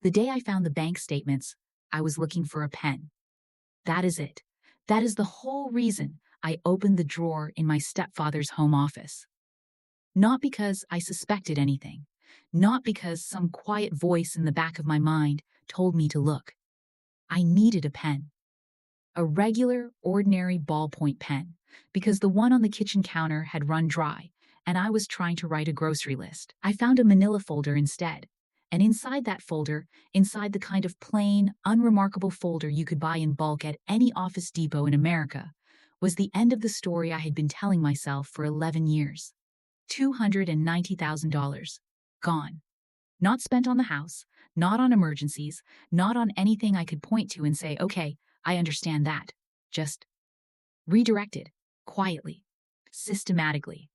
The day I found the bank statements, I was looking for a pen. That is it. That is the whole reason I opened the drawer in my stepfather's home office. Not because I suspected anything, not because some quiet voice in the back of my mind told me to look. I needed a pen. A regular, ordinary ballpoint pen, because the one on the kitchen counter had run dry, and I was trying to write a grocery list. I found a manila folder instead, and inside that folder, inside the kind of plain, unremarkable folder you could buy in bulk at any Office Depot in America, was the end of the story I had been telling myself for 11 years. $290,000. Gone. Not spent on the house, not on emergencies, not on anything I could point to and say, okay, I understand that. Just redirected, quietly, systematically,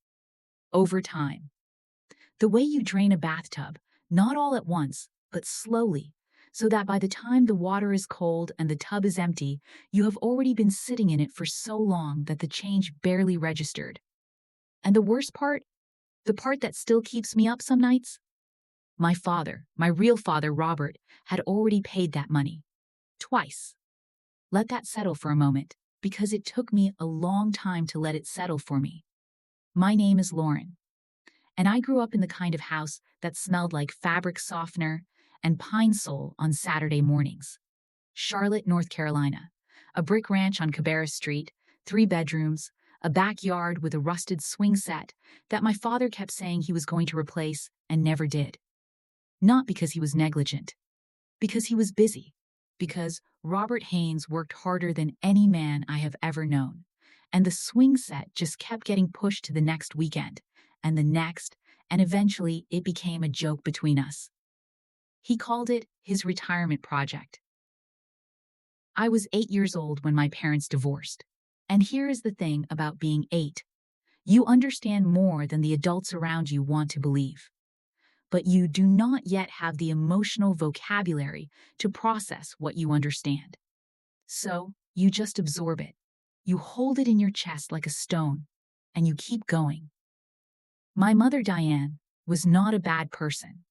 over time. The way you drain a bathtub, not all at once, but slowly, so that by the time the water is cold and the tub is empty, you have already been sitting in it for so long that the change barely registered. And the worst part? The part that still keeps me up some nights? My father, my real father, Robert, had already paid that money. Twice. Let that settle for a moment, because it took me a long time to let it settle for me. My name is Lauren, and I grew up in the kind of house that smelled like fabric softener and pine sol on Saturday mornings. Charlotte, North Carolina, a brick ranch on Cabarrus Street, 3 bedrooms, a backyard with a rusted swing set that my father kept saying he was going to replace and never did. Not because he was negligent, because he was busy. Because Robert Haynes worked harder than any man I have ever known, and the swing set just kept getting pushed to the next weekend, and the next, and eventually it became a joke between us. He called it his retirement project. I was 8 years old when my parents divorced, and here is the thing about being 8. You understand more than the adults around you want to believe. But you do not yet have the emotional vocabulary to process what you understand. So, you just absorb it. You hold it in your chest like a stone, and you keep going. My mother, Diane, was not a bad person.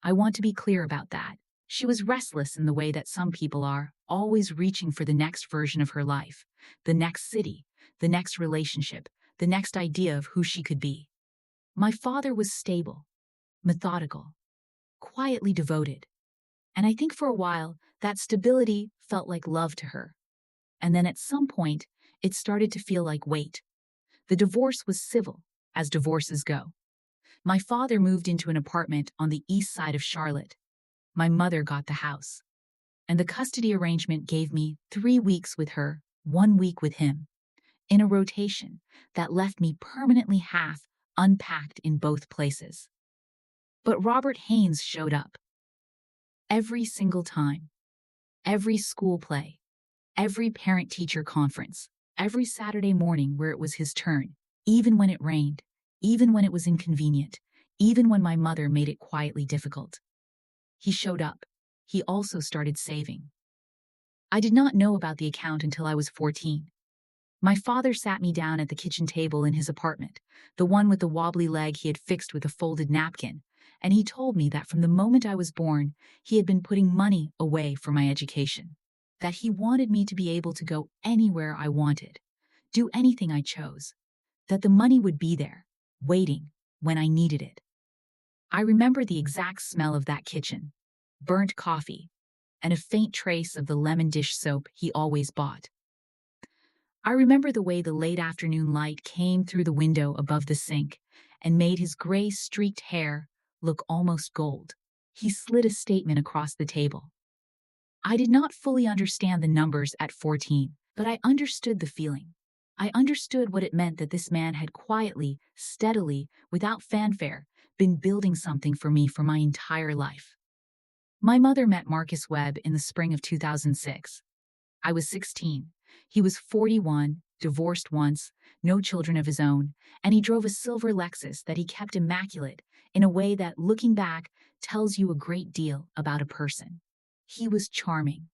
I want to be clear about that. She was restless in the way that some people are, always reaching for the next version of her life, the next city, the next relationship, the next idea of who she could be. My father was stable, methodical, quietly devoted. And I think for a while, that stability felt like love to her. And then at some point, it started to feel like weight. The divorce was civil, as divorces go. My father moved into an apartment on the east side of Charlotte. My mother got the house. And the custody arrangement gave me 3 weeks with her, 1 week with him, in a rotation that left me permanently half unpacked in both places. But Robert Haynes showed up. Every single time. Every school play. Every parent-teacher conference. Every Saturday morning where it was his turn. Even when it rained. Even when it was inconvenient. Even when my mother made it quietly difficult. He showed up. He also started saving. I did not know about the account until I was 14. My father sat me down at the kitchen table in his apartment, the one with the wobbly leg he had fixed with a folded napkin, and he told me that from the moment I was born, he had been putting money away for my education. That he wanted me to be able to go anywhere I wanted, do anything I chose. That the money would be there, waiting, when I needed it. I remember the exact smell of that kitchen, burnt coffee, and a faint trace of the lemon dish soap he always bought. I remember the way the late afternoon light came through the window above the sink and made his gray streaked hair look almost gold. He slid a statement across the table. I did not fully understand the numbers at 14, but I understood the feeling. I understood what it meant that this man had quietly, steadily, without fanfare, been building something for me for my entire life. My mother met Marcus Webb in the spring of 2006. I was 16. He was 41, divorced once, no children of his own, and he drove a silver Lexus that he kept immaculate in a way that, looking back, tells you a great deal about a person. He was charming.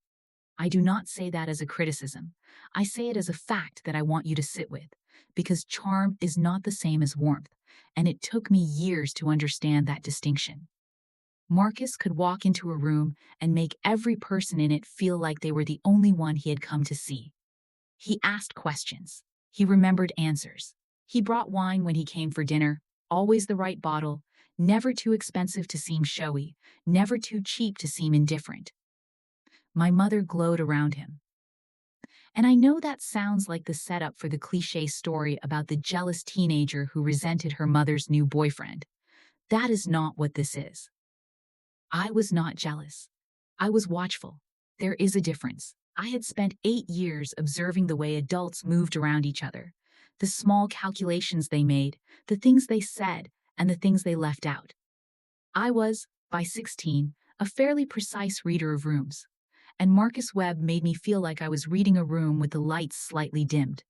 I do not say that as a criticism. I say it as a fact that I want you to sit with, because charm is not the same as warmth, and it took me years to understand that distinction. Marcus could walk into a room and make every person in it feel like they were the only one he had come to see. He asked questions. He remembered answers. He brought wine when he came for dinner, always the right bottle, never too expensive to seem showy, never too cheap to seem indifferent. My mother glowed around him. And I know that sounds like the setup for the cliché story about the jealous teenager who resented her mother's new boyfriend. That is not what this is. I was not jealous. I was watchful. There is a difference. I had spent 8 years observing the way adults moved around each other, the small calculations they made, the things they said, and the things they left out. I was, by 16, a fairly precise reader of rooms, and Marcus Webb made me feel like I was reading a room with the lights slightly dimmed.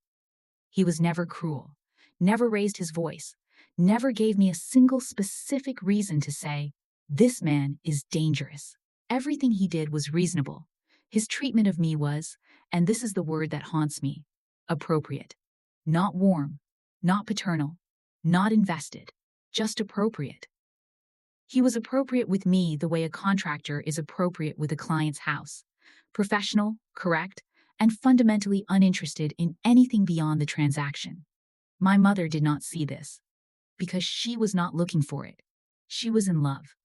He was never cruel, never raised his voice, never gave me a single specific reason to say, "This man is dangerous." Everything he did was reasonable. His treatment of me was, and this is the word that haunts me, appropriate. Not warm, not paternal, not invested, just appropriate. He was appropriate with me the way a contractor is appropriate with a client's house. Professional, correct, and fundamentally uninterested in anything beyond the transaction. My mother did not see this, because she was not looking for it. She was in love.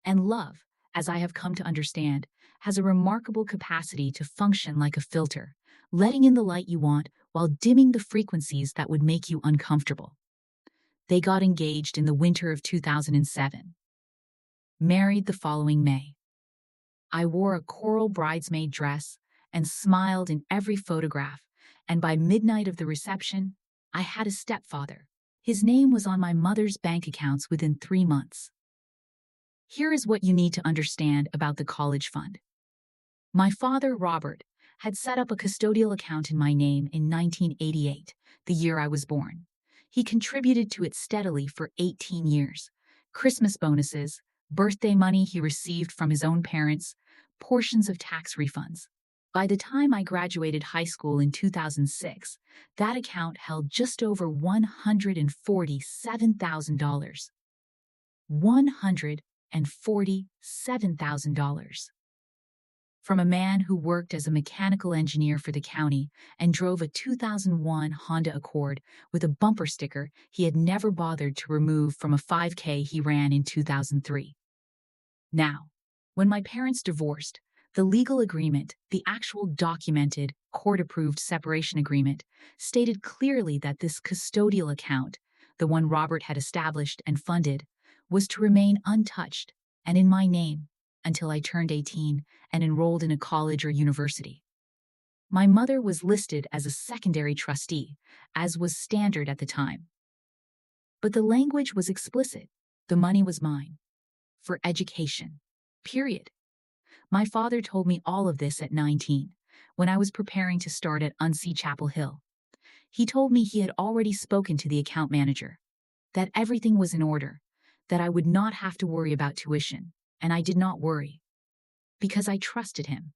And love, as I have come to understand, has a remarkable capacity to function like a filter, letting in the light you want while dimming the frequencies that would make you uncomfortable. They got engaged in the winter of 2007. Married the following May. I wore a coral bridesmaid dress and smiled in every photograph, and by midnight of the reception, I had a stepfather. His name was on my mother's bank accounts within 3 months. Here is what you need to understand about the college fund. My father, Robert, had set up a custodial account in my name in 1988, the year I was born. He contributed to it steadily for 18 years. Christmas bonuses, birthday money he received from his own parents, portions of tax refunds. By the time I graduated high school in 2006, that account held just over $147,000. $147,000. From a man who worked as a mechanical engineer for the county and drove a 2001 Honda Accord with a bumper sticker he had never bothered to remove from a 5K he ran in 2003. Now, when my parents divorced, the legal agreement, the actual documented, court-approved separation agreement, stated clearly that this custodial account, the one Robert had established and funded, was to remain untouched and in my name until I turned 18 and enrolled in a college or university. My mother was listed as a secondary trustee, as was standard at the time. But the language was explicit. The money was mine. For education. Period. My father told me all of this at 19, when I was preparing to start at UNC Chapel Hill. He told me he had already spoken to the account manager, that everything was in order, that I would not have to worry about tuition, and I did not worry. Because I trusted him.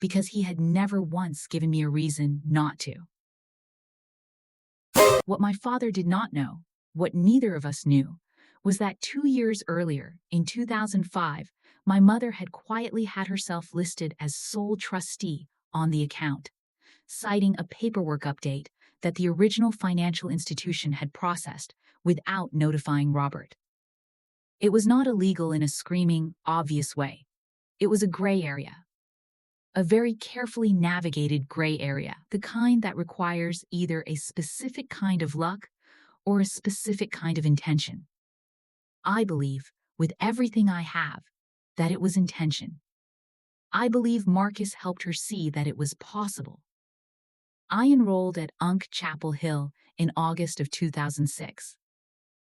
Because he had never once given me a reason not to. What my father did not know, what neither of us knew, was that 2 years earlier, in 2005, my mother had quietly had herself listed as sole trustee on the account, citing a paperwork update that the original financial institution had processed without notifying Robert. It was not illegal in a screaming, obvious way. It was a gray area. A very carefully navigated gray area, the kind that requires either a specific kind of luck or a specific kind of intention. I believe, with everything I have, that it was intention. I believe Marcus helped her see that it was possible. I enrolled at UNC Chapel Hill in August of 2006.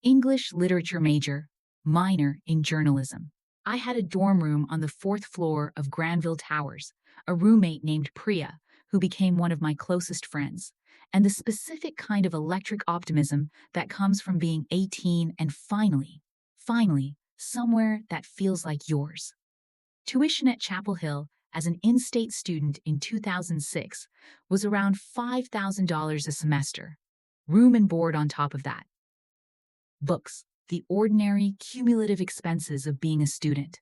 English literature major, minor in journalism. I had a dorm room on the 4th floor of Granville Towers, a roommate named Priya, who became one of my closest friends, and the specific kind of electric optimism that comes from being 18 and finally, somewhere that feels like yours. Tuition at Chapel Hill as an in-state student in 2006 was around $5,000 a semester, room and board on top of that. Books, the ordinary cumulative expenses of being a student.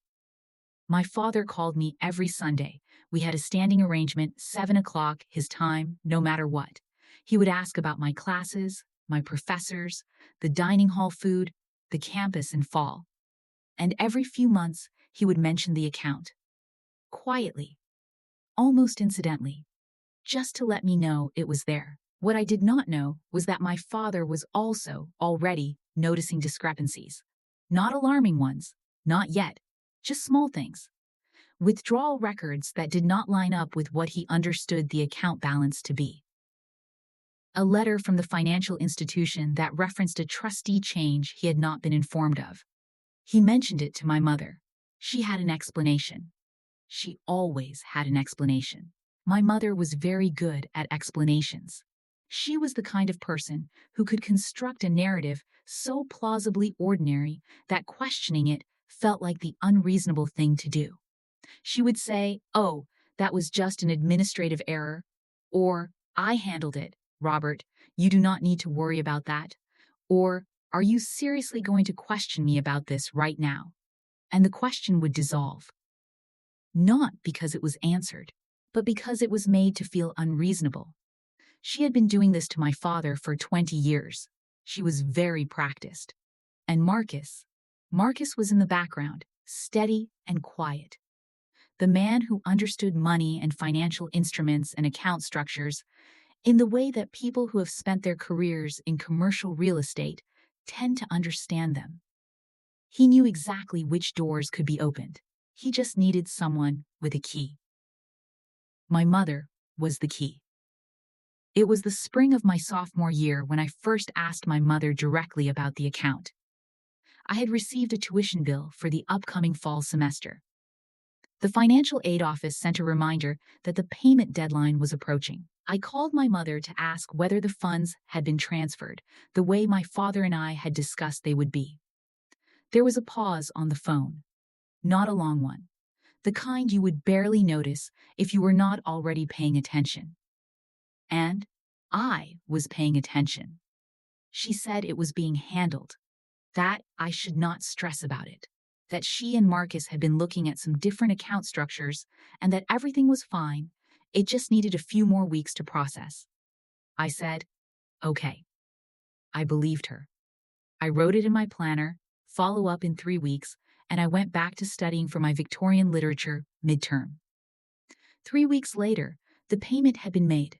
My father called me every Sunday. We had a standing arrangement, 7 o'clock, his time, no matter what. He would ask about my classes, my professors, the dining hall food, the campus in fall. And every few months, he would mention the account. Quietly, almost incidentally, just to let me know it was there. What I did not know was that my father was also already noticing discrepancies. Not alarming ones, not yet, just small things. Withdrawal records that did not line up with what he understood the account balance to be. A letter from the financial institution that referenced a trustee change he had not been informed of. He mentioned it to my mother. She had an explanation. She always had an explanation. My mother was very good at explanations. She was the kind of person who could construct a narrative so plausibly ordinary that questioning it felt like the unreasonable thing to do. She would say, "Oh, that was just an administrative error," or "I handled it, Robert, you do not need to worry about that," or "Are you seriously going to question me about this right now?" And the question would dissolve. Not because it was answered, but because it was made to feel unreasonable. She had been doing this to my father for 20 years. She was very practiced. And Marcus was in the background, steady and quiet. The man who understood money and financial instruments and account structures in the way that people who have spent their careers in commercial real estate tend to understand them. He knew exactly which doors could be opened. He just needed someone with a key. My mother was the key. It was the spring of my sophomore year when I first asked my mother directly about the account. I had received a tuition bill for the upcoming fall semester. The financial aid office sent a reminder that the payment deadline was approaching. I called my mother to ask whether the funds had been transferred, the way my father and I had discussed they would be. There was a pause on the phone. Not a long one. The kind you would barely notice if you were not already paying attention. And I was paying attention. She said it was being handled, that I should not stress about it, that she and Marcus had been looking at some different account structures and that everything was fine. It just needed a few more weeks to process. I said, "Okay." I believed her. I wrote it in my planner, follow up in 3 weeks, and I went back to studying for my Victorian literature midterm. 3 weeks later, the payment had been made.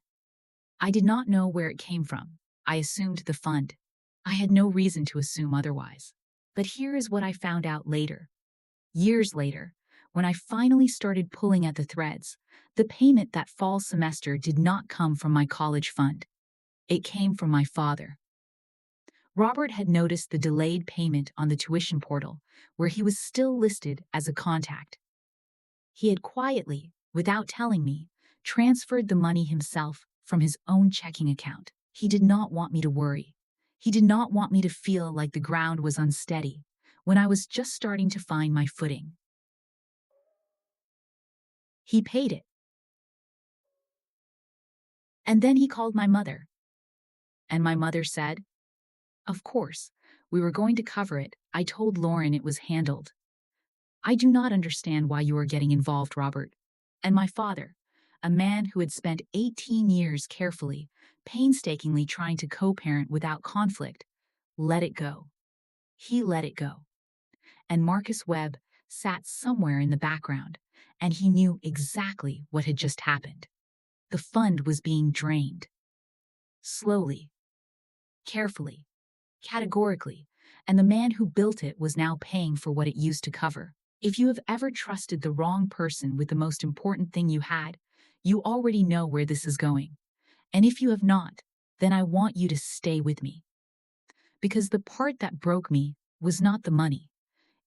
I did not know where it came from. I assumed the fund. I had no reason to assume otherwise. But here is what I found out later. Years later, when I finally started pulling at the threads, the payment that fall semester did not come from my college fund. It came from my father. Robert had noticed the delayed payment on the tuition portal, where he was still listed as a contact. He had quietly, without telling me, transferred the money himself from his own checking account. He did not want me to worry. He did not want me to feel like the ground was unsteady when I was just starting to find my footing. He paid it. And then he called my mother. And my mother said, "Of course, we were going to cover it. I told Lauren it was handled." I do not understand why you are getting involved, Robert. And my father, a man who had spent 18 years carefully, painstakingly trying to co-parent without conflict, let it go. He let it go. And Marcus Webb sat somewhere in the background, and he knew exactly what had just happened. The fund was being drained. Slowly, carefully, categorically, and the man who built it was now paying for what it used to cover. If you have ever trusted the wrong person with the most important thing you had, you already know where this is going. And if you have not, then I want you to stay with me. Because the part that broke me was not the money.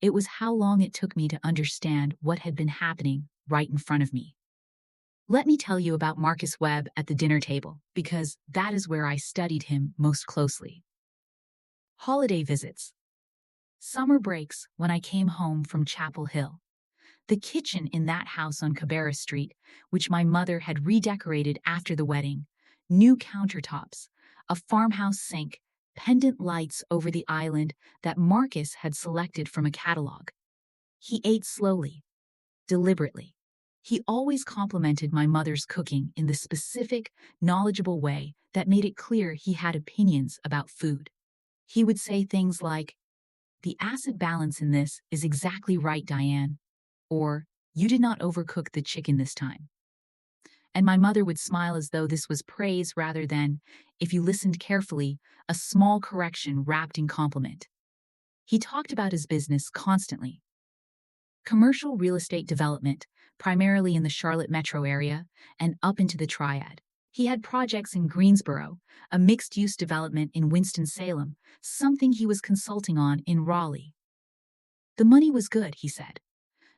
It was how long it took me to understand what had been happening right in front of me. Let me tell you about Marcus Webb at the dinner table, because that is where I studied him most closely. Holiday visits. Summer breaks when I came home from Chapel Hill. The kitchen in that house on Cabarrus Street, which my mother had redecorated after the wedding, new countertops, a farmhouse sink, pendant lights over the island that Marcus had selected from a catalog. He ate slowly. deliberately. He always complimented my mother's cooking in the specific, knowledgeable way that made it clear he had opinions about food. He would say things like, "The acid balance in this is exactly right, Diane," or "You did not overcook the chicken this time." And my mother would smile as though this was praise rather than, if you listened carefully, a small correction wrapped in compliment. He talked about his business constantly. Commercial real estate development, primarily in the Charlotte metro area and up into the Triad. He had projects in Greensboro, a mixed-use development in Winston-Salem, something he was consulting on in Raleigh. The money was good, he said.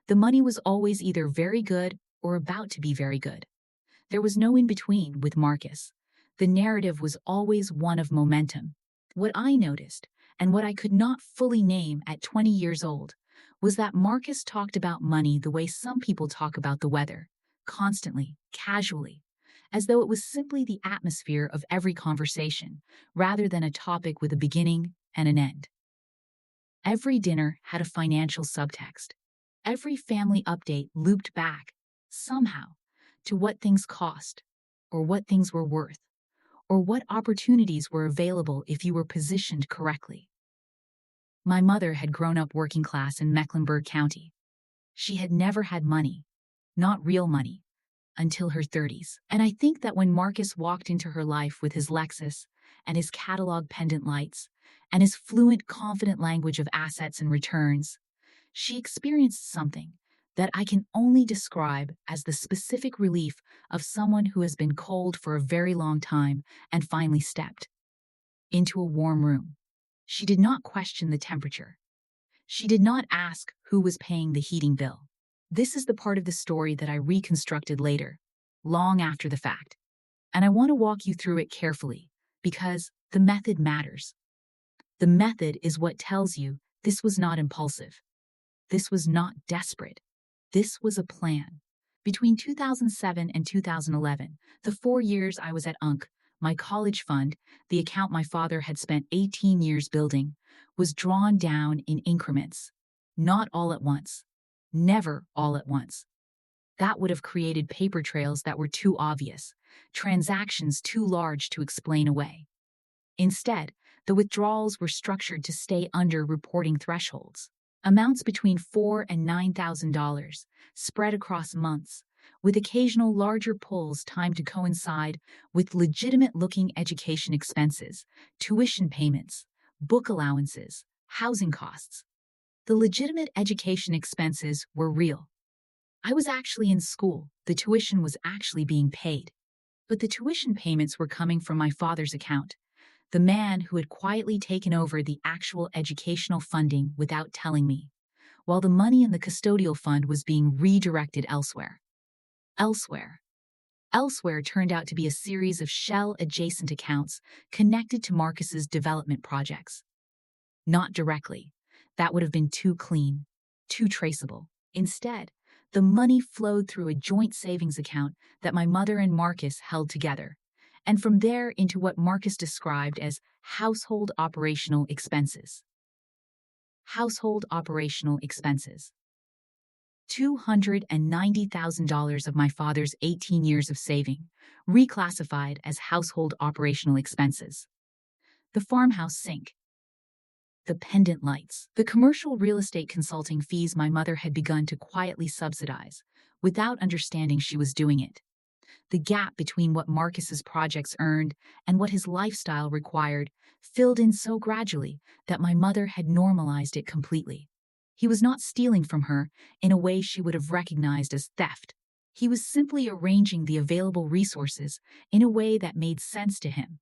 The money was always either very good or about to be very good. There was no in-between with Marcus. The narrative was always one of momentum. What I noticed, and what I could not fully name at 20 years old, was that Marcus talked about money the way some people talk about the weather, constantly, casually, as though it was simply the atmosphere of every conversation, rather than a topic with a beginning and an end. Every dinner had a financial subtext. Every family update looped back, somehow, to what things cost, or what things were worth, or what opportunities were available if you were positioned correctly. My mother had grown up working class in Mecklenburg County. She had never had money, not real money, until her 30s. And I think that when Marcus walked into her life with his Lexus and his catalog pendant lights and his fluent, confident language of assets and returns, she experienced something that I can only describe as the specific relief of someone who has been cold for a very long time and finally stepped into a warm room. She did not question the temperature. She did not ask who was paying the heating bill. This is the part of the story that I reconstructed later, long after the fact. And I want to walk you through it carefully, because the method matters. The method is what tells you this was not impulsive. This was not desperate. This was a plan. Between 2007 and 2011, the 4 years I was at UNC, my college fund, the account my father had spent 18 years building, was drawn down in increments. Not all at once. Never all at once. That would have created paper trails that were too obvious, transactions too large to explain away. Instead, the withdrawals were structured to stay under reporting thresholds. Amounts between $4,000 and $9,000, spread across months, with occasional larger pulls timed to coincide with legitimate-looking education expenses, tuition payments, book allowances, housing costs. The legitimate education expenses were real. I was actually in school. The tuition was actually being paid. But the tuition payments were coming from my father's account, the man who had quietly taken over the actual educational funding without telling me, while the money in the custodial fund was being redirected elsewhere. Elsewhere turned out to be a series of shell-adjacent accounts connected to Marcus's development projects. Not directly. That would have been too clean, too traceable. Instead, the money flowed through a joint savings account that my mother and Marcus held together, and from there into what Marcus described as household operational expenses. Household operational expenses. $290,000 of my father's 18 years of saving, reclassified as household operational expenses. The farmhouse sink. The pendant lights. The commercial real estate consulting fees my mother had begun to quietly subsidize, without understanding she was doing it. The gap between what Marcus's projects earned and what his lifestyle required filled in so gradually that my mother had normalized it completely. He was not stealing from her in a way she would have recognized as theft. He was simply arranging the available resources in a way that made sense to him.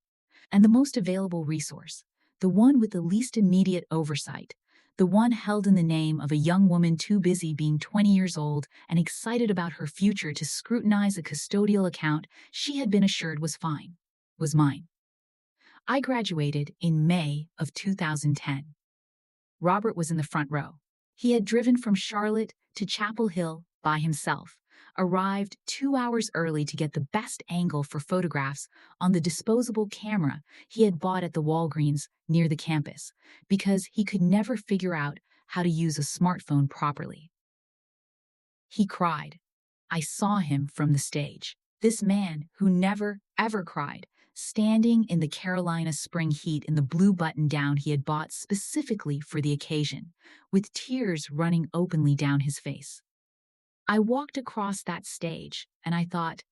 And the most available resource, the one with the least immediate oversight, the one held in the name of a young woman too busy being 20 years old and excited about her future to scrutinize a custodial account she had been assured was fine, was mine. I graduated in May of 2010. Robert was in the front row. He had driven from Charlotte to Chapel Hill by himself, arrived 2 hours early to get the best angle for photographs on the disposable camera he had bought at the Walgreens near the campus, because he could never figure out how to use a smartphone properly. He cried. I saw him from the stage. This man who never, ever cried, standing in the Carolina spring heat in the blue button-down he had bought specifically for the occasion, with tears running openly down his face. I walked across that stage, and I thought,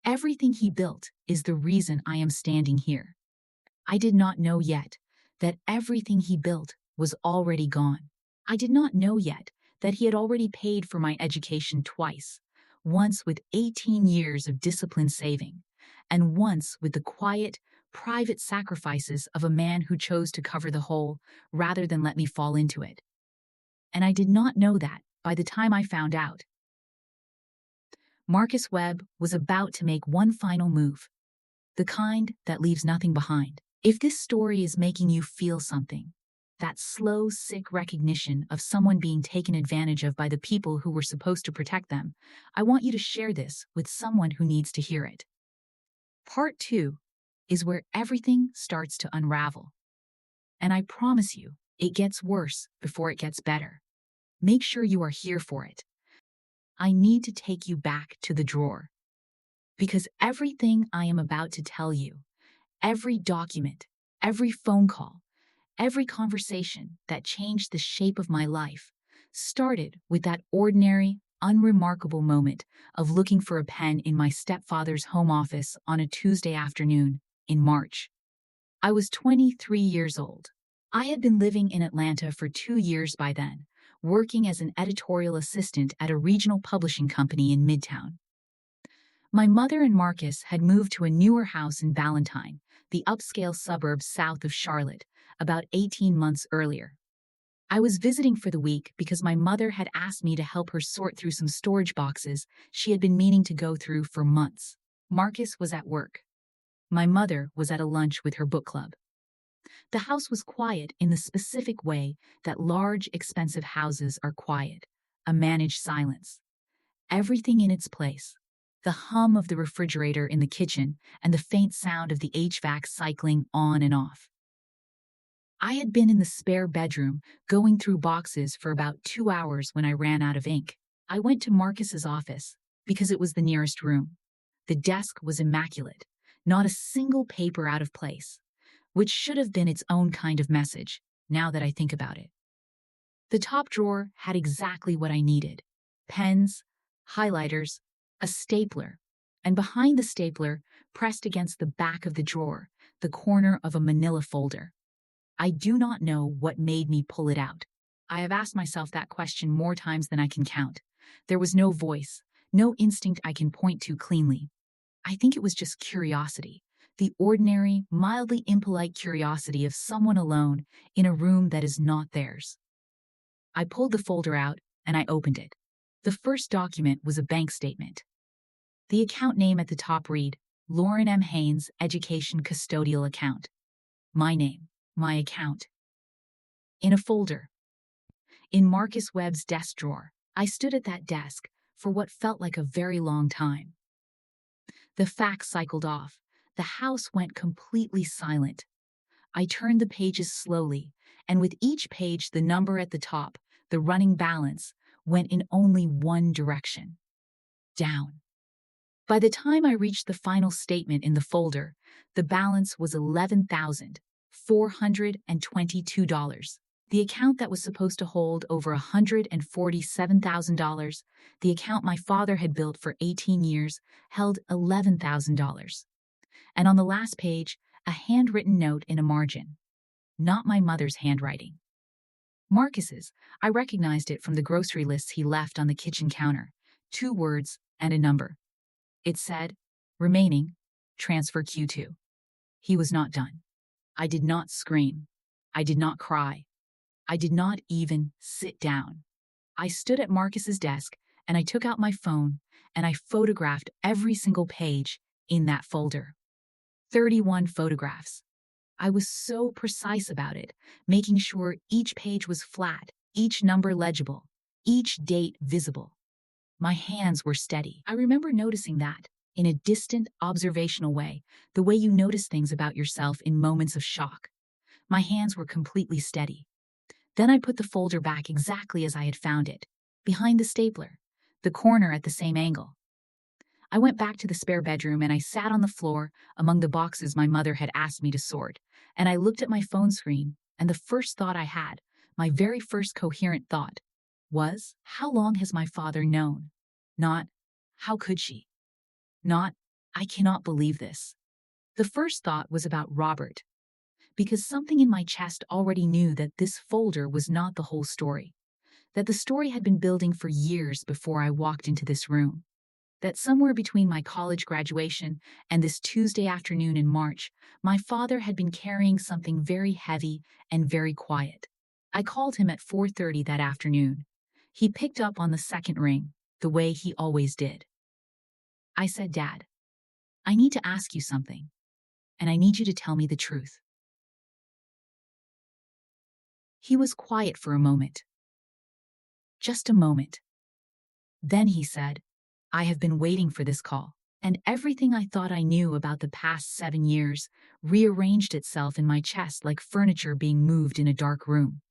everything he built is the reason I am standing here. I did not know yet that everything he built was already gone. I did not know yet that he had already paid for my education twice, once with 18 years of disciplined saving, and once with the quiet, private sacrifices of a man who chose to cover the hole rather than let me fall into it. And I did not know that by the time I found out. Marcus Webb was about to make one final move, the kind that leaves nothing behind. If this story is making you feel something, that slow, sick recognition of someone being taken advantage of by the people who were supposed to protect them, I want you to share this with someone who needs to hear it. Part 2 is where everything starts to unravel. And I promise you, it gets worse before it gets better. Make sure you are here for it. I need to take you back to the drawer. Because everything I am about to tell you, every document, every phone call, every conversation that changed the shape of my life started with that ordinary, unremarkable moment of looking for a pen in my stepfather's home office on a Tuesday afternoon in March. I was 23 years old. I had been living in Atlanta for 2 years by then, working as an editorial assistant at a regional publishing company in Midtown. My mother and Marcus had moved to a newer house in Ballantyne, the upscale suburb south of Charlotte, about 18 months earlier. I was visiting for the week because my mother had asked me to help her sort through some storage boxes she had been meaning to go through for months. Marcus was at work. My mother was at a lunch with her book club. The house was quiet in the specific way that large, expensive houses are quiet, a managed silence. Everything in its place. The hum of the refrigerator in the kitchen and the faint sound of the HVAC cycling on and off. I had been in the spare bedroom going through boxes for about 2 hours when I ran out of ink. I went to Marcus's office because it was the nearest room. The desk was immaculate, not a single paper out of place, which should have been its own kind of message, now that I think about it. The top drawer had exactly what I needed: pens, highlighters, a stapler, and behind the stapler, pressed against the back of the drawer, the corner of a manila folder. I do not know what made me pull it out. I have asked myself that question more times than I can count. There was no voice, no instinct I can point to cleanly. I think it was just curiosity, the ordinary, mildly impolite curiosity of someone alone in a room that is not theirs. I pulled the folder out and I opened it. The first document was a bank statement. The account name at the top read, Lauren M. Haynes, Education Custodial Account. My name, my account. In a folder. In Marcus Webb's desk drawer. I stood at that desk for what felt like a very long time. The facts cycled off. The house went completely silent. I turned the pages slowly, and with each page the number at the top, the running balance, went in only one direction. Down. By the time I reached the final statement in the folder, the balance was $11,422. The account that was supposed to hold over $147,000, the account my father had built for 18 years, held $11,000. And on the last page, a handwritten note in a margin. Not my mother's handwriting. Marcus's. I recognized it from the grocery lists he left on the kitchen counter. 2 words and a number. It said, remaining, transfer Q2. He was not done. I did not scream. I did not cry. I did not even sit down. I stood at Marcus's desk and I took out my phone and I photographed every single page in that folder. 31 photographs. I was so precise about it, making sure each page was flat, each number legible, each date visible. My hands were steady. I remember noticing that, in a distant, observational way, the way you notice things about yourself in moments of shock. My hands were completely steady. Then I put the folder back exactly as I had found it, behind the stapler. the corner at the same angle. I went back to the spare bedroom and I sat on the floor among the boxes my mother had asked me to sort, and I looked at my phone screen, and the first thought I had, my very first coherent thought, was, how long has my father known? Not, how could she? Not, I cannot believe this. The first thought was about Robert, because something in my chest already knew that this folder was not the whole story, that the story had been building for years before I walked into this room, that somewhere between my college graduation and this Tuesday afternoon in March, my father had been carrying something very heavy and very quiet. I called him at 4:30 that afternoon. He picked up on the second ring, the way he always did. I said, "Dad, I need to ask you something, and I need you to tell me the truth." He was quiet for a moment. Just a moment. Then he said, "I have been waiting for this call." And everything I thought I knew about the past 7 years rearranged itself in my chest like furniture being moved in a dark room.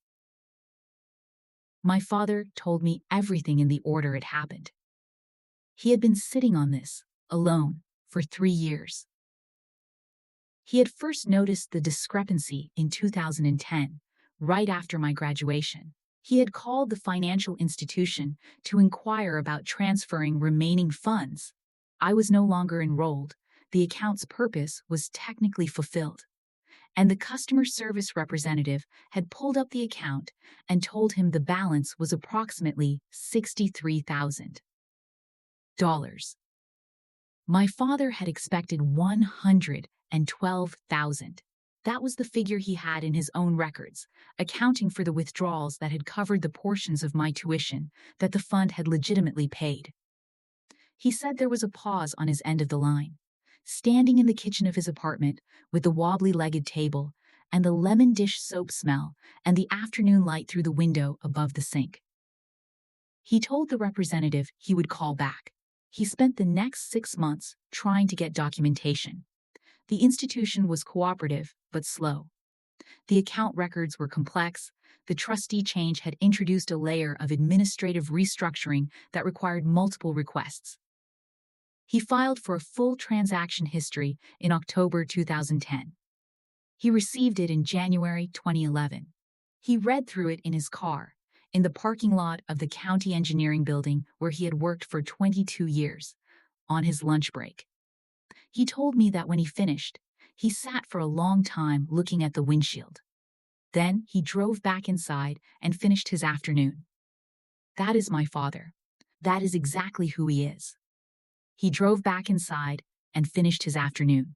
My father told me everything in the order it happened. He had been sitting on this, alone, for 3 years. He had first noticed the discrepancy in 2010, right after my graduation. He had called the financial institution to inquire about transferring remaining funds. I was no longer enrolled, the account's purpose was technically fulfilled, and the customer service representative had pulled up the account and told him the balance was approximately $63,000. My father had expected $112,000. That was the figure he had in his own records, accounting for the withdrawals that had covered the portions of my tuition that the fund had legitimately paid. He said there was a pause on his end of the line, standing in the kitchen of his apartment with the wobbly-legged table and the lemon dish soap smell and the afternoon light through the window above the sink. He told the representative he would call back. He spent the next 6 months trying to get documentation. The institution was cooperative, but slow. The account records were complex. The trustee change had introduced a layer of administrative restructuring that required multiple requests. He filed for a full transaction history in October 2010. He received it in January 2011. He read through it in his car, in the parking lot of the county engineering building where he had worked for 22 years, on his lunch break. He told me that when he finished, he sat for a long time looking at the windshield. Then he drove back inside and finished his afternoon. That is my father. That is exactly who he is. He drove back inside and finished his afternoon.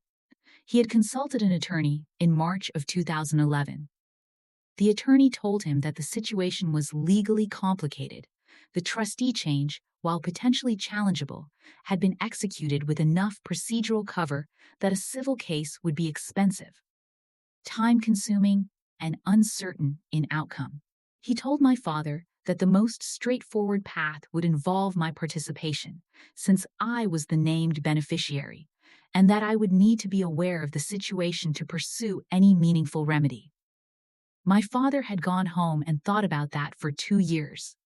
He had consulted an attorney in March of 2011. The attorney told him that the situation was legally complicated. The trustee change, while potentially challengeable, had been executed with enough procedural cover that a civil case would be expensive, time-consuming, and uncertain in outcome. He told my father that the most straightforward path would involve my participation, since I was the named beneficiary, and that I would need to be aware of the situation to pursue any meaningful remedy. My father had gone home and thought about that for 2 years.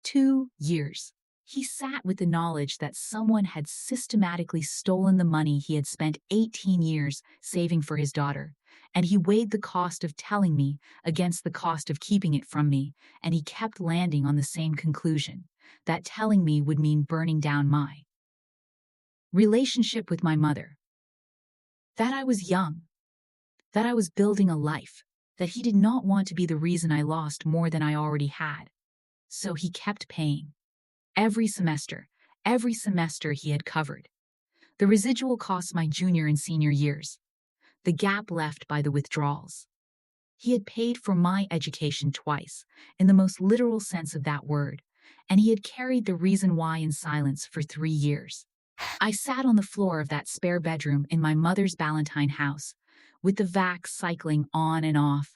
2 years. He sat with the knowledge that someone had systematically stolen the money he had spent 18 years saving for his daughter, and he weighed the cost of telling me against the cost of keeping it from me, and he kept landing on the same conclusion, that telling me would mean burning down my relationship with my mother. That I was young. That I was building a life. That he did not want to be the reason I lost more than I already had. So he kept paying. Every semester he had covered. The residual costs my junior and senior years. The gap left by the withdrawals. He had paid for my education twice, in the most literal sense of that word, and he had carried the reason why in silence for 3 years. I sat on the floor of that spare bedroom in my mother's Ballantine house, with the vac cycling on and off,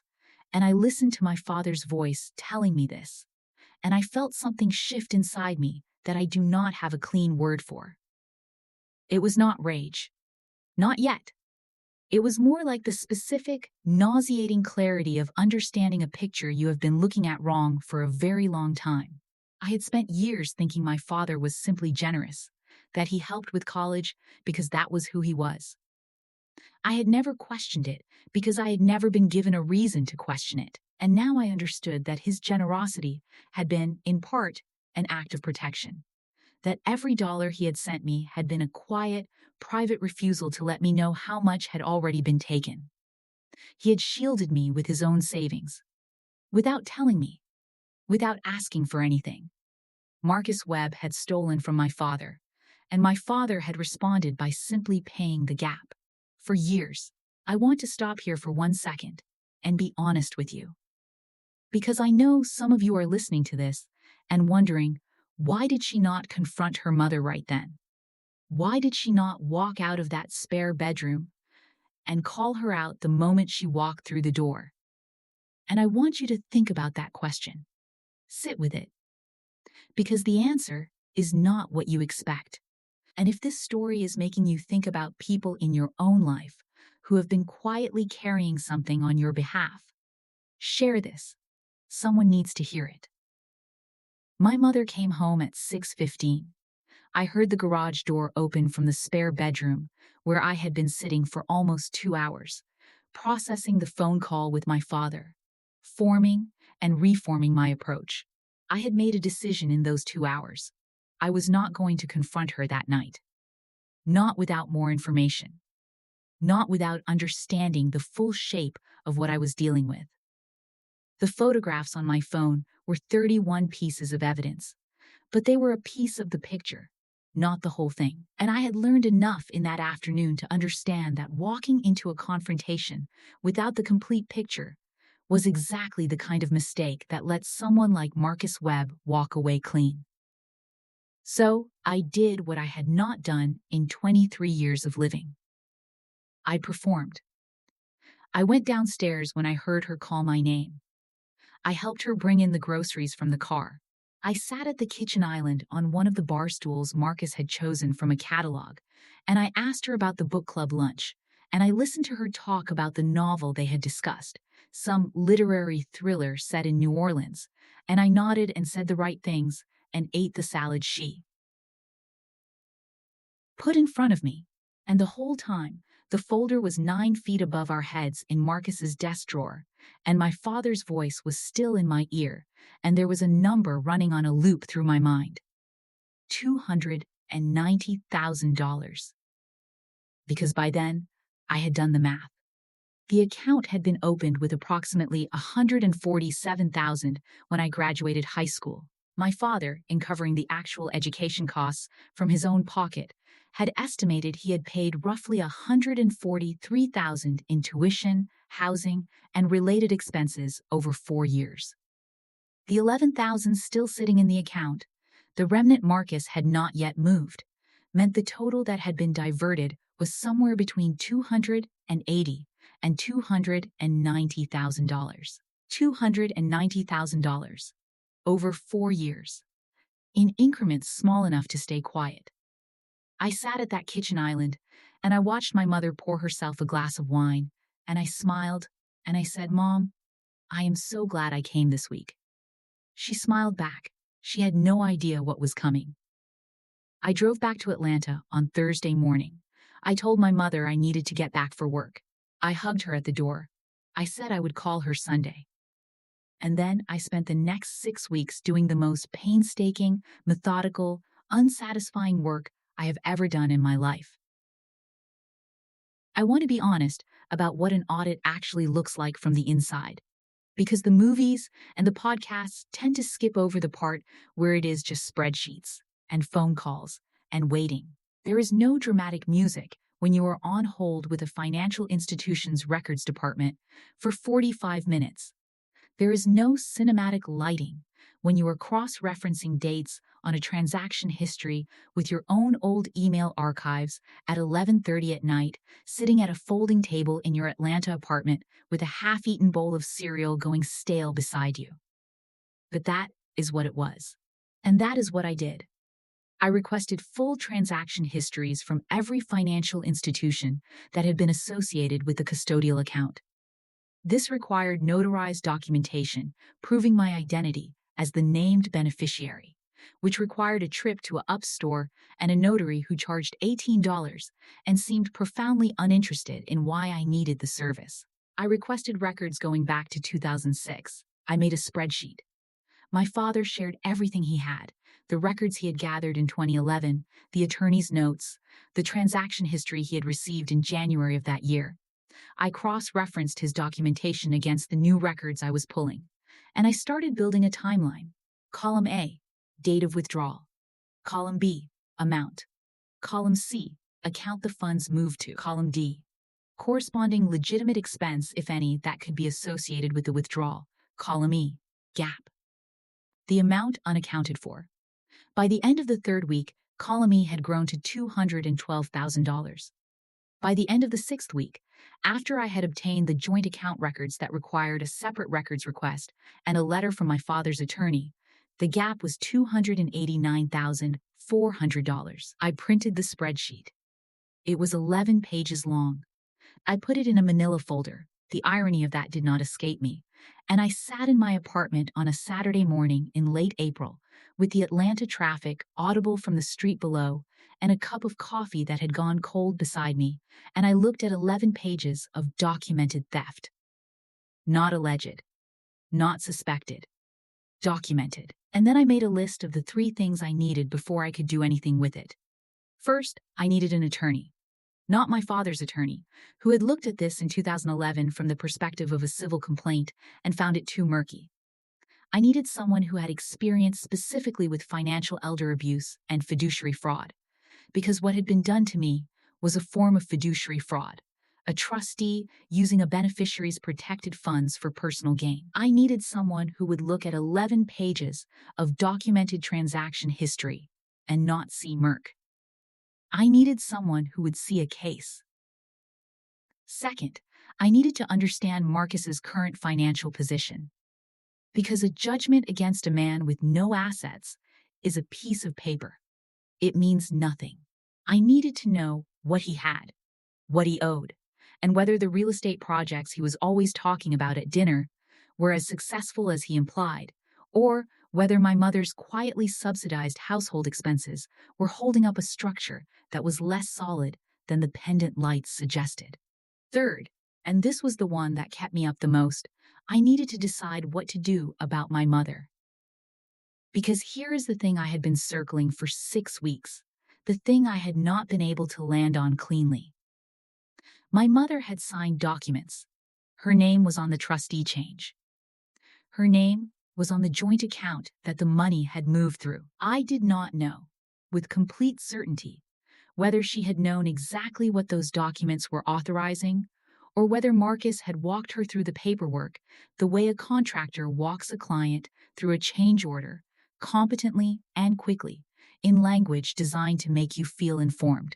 and I listened to my father's voice telling me this, and I felt something shift inside me that I do not have a clean word for. It was not rage. Not yet. It was more like the specific, nauseating clarity of understanding a picture you have been looking at wrong for a very long time. I had spent years thinking my father was simply generous, that he helped with college because that was who he was. I had never questioned it because I had never been given a reason to question it. And now I understood that his generosity had been, in part, an act of protection. That every dollar he had sent me had been a quiet, private refusal to let me know how much had already been taken. He had shielded me with his own savings, without telling me, without asking for anything. Marcus Webb had stolen from my father, and my father had responded by simply paying the gap. For years, I want to stop here for 1 second and be honest with you. Because I know some of you are listening to this and wondering, why did she not confront her mother right then? Why did she not walk out of that spare bedroom and call her out the moment she walked through the door? And I want you to think about that question. Sit with it. Because the answer is not what you expect. And if this story is making you think about people in your own life who have been quietly carrying something on your behalf, share this. Someone needs to hear it. My mother came home at 6:15. I heard the garage door open from the spare bedroom where I had been sitting for almost 2 hours, processing the phone call with my father, forming and reforming my approach. I had made a decision in those 2 hours. I was not going to confront her that night. Not without more information. Not without understanding the full shape of what I was dealing with. The photographs on my phone were 31 pieces of evidence, but they were a piece of the picture, not the whole thing. And I had learned enough in that afternoon to understand that walking into a confrontation without the complete picture was exactly the kind of mistake that lets someone like Marcus Webb walk away clean. So I did what I had not done in 23 years of living. I performed. I went downstairs when I heard her call my name. I helped her bring in the groceries from the car. I sat at the kitchen island on one of the bar stools Marcus had chosen from a catalog, and I asked her about the book club lunch, and I listened to her talk about the novel they had discussed, some literary thriller set in New Orleans, and I nodded and said the right things and ate the salad she put in front of me. And the whole time, the folder was 9 feet above our heads in Marcus's desk drawer, and my father's voice was still in my ear, and there was a number running on a loop through my mind. $290,000. Because by then, I had done the math. The account had been opened with approximately $147,000 when I graduated high school. My father, in covering the actual education costs from his own pocket, had estimated he had paid roughly $143,000 in tuition, housing, and related expenses over 4 years. The $11,000 still sitting in the account, the remnant Marcus had not yet moved, meant the total that had been diverted was somewhere between $280,000 and $290,000. $290,000 over 4 years, in increments small enough to stay quiet. I sat at that kitchen island, and I watched my mother pour herself a glass of wine, and I smiled, and I said, "Mom, I am so glad I came this week." She smiled back. She had no idea what was coming. I drove back to Atlanta on Thursday morning. I told my mother I needed to get back for work. I hugged her at the door. I said I would call her Sunday. And then I spent the next 6 weeks doing the most painstaking, methodical, unsatisfying work I have ever done in my life. I want to be honest about what an audit actually looks like from the inside, because the movies and the podcasts tend to skip over the part where it is just spreadsheets and phone calls and waiting. There is no dramatic music when you are on hold with a financial institution's records department for 45 minutes. There is no cinematic lighting when you are cross-referencing dates on a transaction history with your own old email archives at 11:30 at night, sitting at a folding table in your Atlanta apartment with a half-eaten bowl of cereal going stale beside you. But that is what it was. And that is what I did. I requested full transaction histories from every financial institution that had been associated with the custodial account. This required notarized documentation proving my identity as the named beneficiary, which required a trip to a UP store and a notary who charged $18 and seemed profoundly uninterested in why I needed the service. I requested records going back to 2006. I made a spreadsheet. My father shared everything he had, the records he had gathered in 2011, the attorney's notes, the transaction history he had received in January of that year. I cross-referenced his documentation against the new records I was pulling, and I started building a timeline. Column A, date of withdrawal. Column B, amount. Column C, account the funds moved to. Column D, corresponding legitimate expense, if any, that could be associated with the withdrawal. Column E, gap. The amount unaccounted for. By the end of the third week, column E had grown to $212,000. By the end of the sixth week, after I had obtained the joint account records that required a separate records request and a letter from my father's attorney, the gap was $289,400. I printed the spreadsheet. It was 11 pages long. I put it in a manila folder. The irony of that did not escape me, and I sat in my apartment on a Saturday morning in late April, with the Atlanta traffic audible from the street below and a cup of coffee that had gone cold beside me, and I looked at 11 pages of documented theft. Not alleged, not suspected, documented. And then I made a list of the 3 things I needed before I could do anything with it. First, I needed an attorney. Not my father's attorney, who had looked at this in 2011 from the perspective of a civil complaint and found it too murky. I needed someone who had experience specifically with financial elder abuse and fiduciary fraud, because what had been done to me was a form of fiduciary fraud, a trustee using a beneficiary's protected funds for personal gain. I needed someone who would look at 11 pages of documented transaction history and not see murk. I needed someone who would see a case. Second, I needed to understand Marcus's current financial position, because a judgment against a man with no assets is a piece of paper. It means nothing. I needed to know what he had, what he owed, and whether the real estate projects he was always talking about at dinner were as successful as he implied, or whether my mother's quietly subsidized household expenses were holding up a structure that was less solid than the pendant lights suggested. Third, and this was the one that kept me up the most, I needed to decide what to do about my mother. Because here is the thing I had been circling for 6 weeks, the thing I had not been able to land on cleanly. My mother had signed documents. Her name was on the trustee change. Her name was on the joint account that the money had moved through. I did not know, with complete certainty, whether she had known exactly what those documents were authorizing, or whether Marcus had walked her through the paperwork the way a contractor walks a client through a change order, competently and quickly, in language designed to make you feel informed,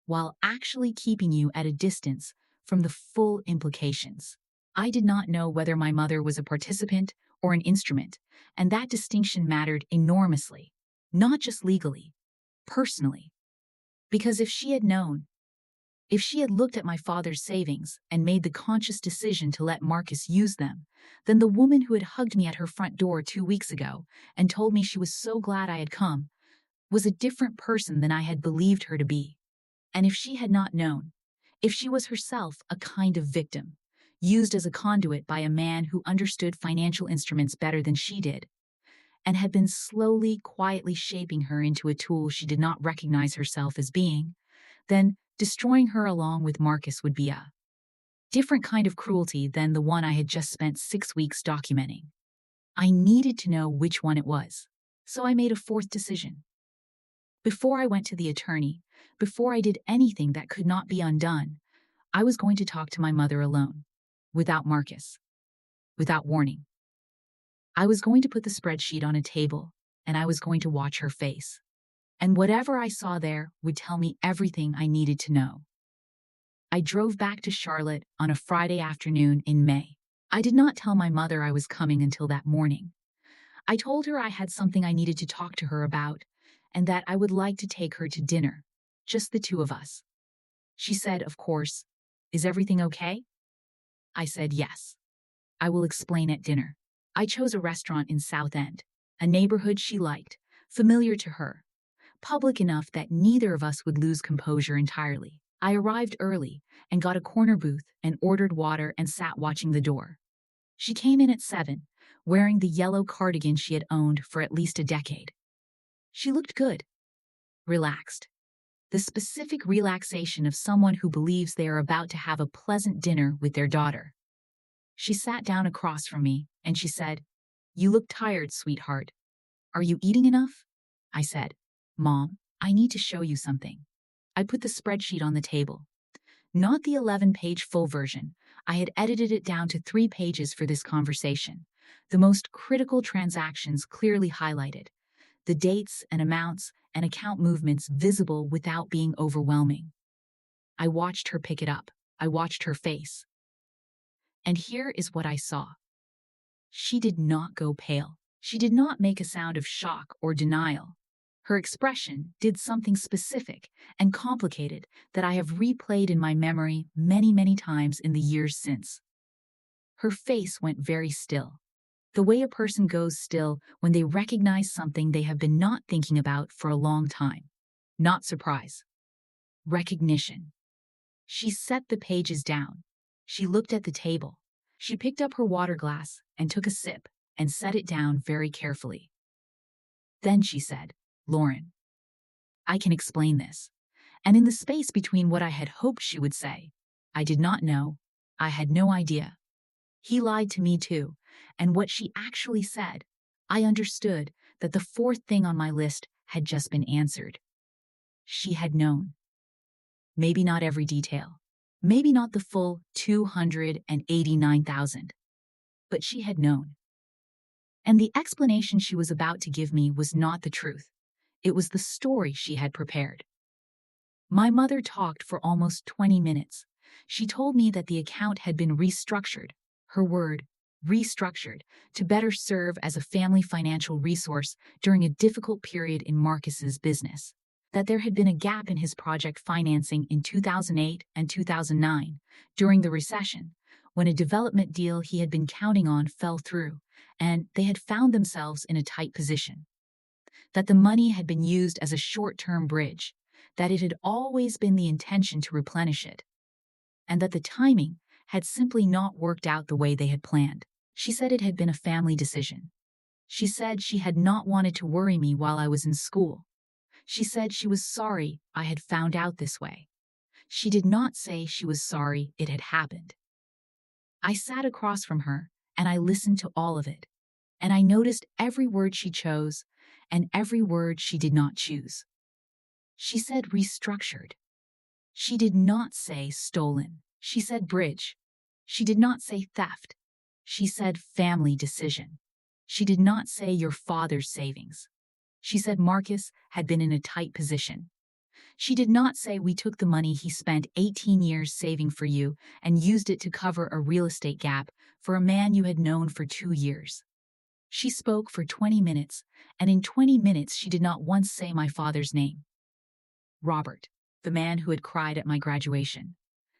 while actually keeping you at a distance from the full implications. I did not know whether my mother was a participant or an instrument, and that distinction mattered enormously, not just legally, personally. Because if she had known, if she had looked at my father's savings and made the conscious decision to let Marcus use them, then the woman who had hugged me at her front door 2 weeks ago and told me she was so glad I had come was a different person than I had believed her to be. And if she had not known, if she was herself a kind of victim, used as a conduit by a man who understood financial instruments better than she did, and had been slowly, quietly shaping her into a tool she did not recognize herself as being, then destroying her along with Marcus would be a different kind of cruelty than the one I had just spent 6 weeks documenting. I needed to know which one it was, so I made a fourth decision. Before I went to the attorney, before I did anything that could not be undone, I was going to talk to my mother alone, without Marcus, without warning. I was going to put the spreadsheet on a table, and I was going to watch her face. And whatever I saw there would tell me everything I needed to know. I drove back to Charlotte on a Friday afternoon in May. I did not tell my mother I was coming until that morning. I told her I had something I needed to talk to her about, and that I would like to take her to dinner, just the two of us. She said, of course, "Is everything okay?" I said, "Yes. I will explain at dinner." I chose a restaurant in South End, a neighborhood she liked, familiar to her, public enough that neither of us would lose composure entirely. I arrived early and got a corner booth and ordered water and sat watching the door. She came in at 7, wearing the yellow cardigan she had owned for at least a decade. She looked good, relaxed. The specific relaxation of someone who believes they are about to have a pleasant dinner with their daughter. She sat down across from me and she said, "You look tired, sweetheart. Are you eating enough?" I said, "Mom, I need to show you something." I put the spreadsheet on the table. Not the 11-page full version. I had edited it down to 3 pages for this conversation. The most critical transactions clearly highlighted. The dates and amounts and account movements visible without being overwhelming. I watched her pick it up. I watched her face. And here is what I saw. She did not go pale. She did not make a sound of shock or denial. Her expression did something specific and complicated that I have replayed in my memory many, many times in the years since. Her face went very still, the way a person goes still when they recognize something they have been not thinking about for a long time. Not surprise. Recognition. She set the pages down. She looked at the table. She picked up her water glass and took a sip and set it down very carefully. Then she said, "Lauren, I can explain this." And in the space between what I had hoped she would say, I did not know, I had no idea. He lied to me too, and what she actually said, I understood that the 4th thing on my list had just been answered. She had known. Maybe not every detail. Maybe not the full 289,000. But she had known. And the explanation she was about to give me was not the truth. It was the story she had prepared. My mother talked for almost 20 minutes. She told me that the account had been restructured, her word, restructured, to better serve as a family financial resource during a difficult period in Marcus's business. That there had been a gap in his project financing in 2008 and 2009, during the recession, when a development deal he had been counting on fell through, and they had found themselves in a tight position. That the money had been used as a short-term bridge, that it had always been the intention to replenish it, and that the timing had simply not worked out the way they had planned. She said it had been a family decision. She said she had not wanted to worry me while I was in school. She said she was sorry I had found out this way. She did not say she was sorry it had happened. I sat across from her, and I listened to all of it, and I noticed every word she chose and every word she did not choose. She said restructured. She did not say stolen. She said bridge. She did not say theft. She said family decision. She did not say your father's savings. She said Marcus had been in a tight position. She did not say we took the money he spent 18 years saving for you and used it to cover a real estate gap for a man you had known for 2 years. She spoke for 20 minutes, and in 20 minutes she did not once say my father's name. Robert, the man who had cried at my graduation.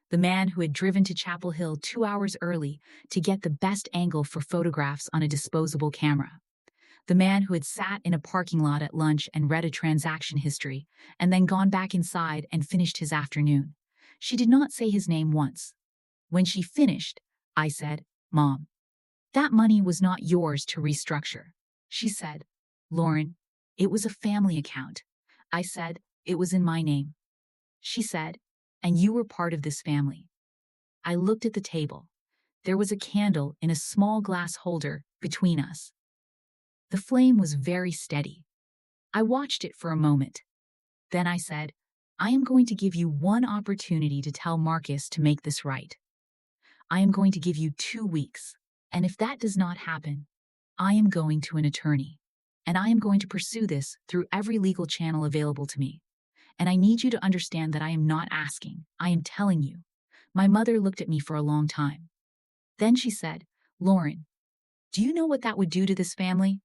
The man who had driven to Chapel Hill 2 hours early to get the best angle for photographs on a disposable camera. The man who had sat in a parking lot at lunch and read a transaction history, and then gone back inside and finished his afternoon. She did not say his name once. When she finished, I said, "Mom, that money was not yours to restructure." She said, "Lauren, it was a family account." I said, "It was in my name." She said, "And you were part of this family." I looked at the table. There was a candle in a small glass holder between us. The flame was very steady. I watched it for a moment. Then I said, "I am going to give you one opportunity to tell Marcus to make this right. I am going to give you 2 weeks. And if that does not happen, I am going to an attorney. And I am going to pursue this through every legal channel available to me. And I need you to understand that I am not asking, I am telling you." My mother looked at me for a long time. Then she said, "Lauren, do you know what that would do to this family?"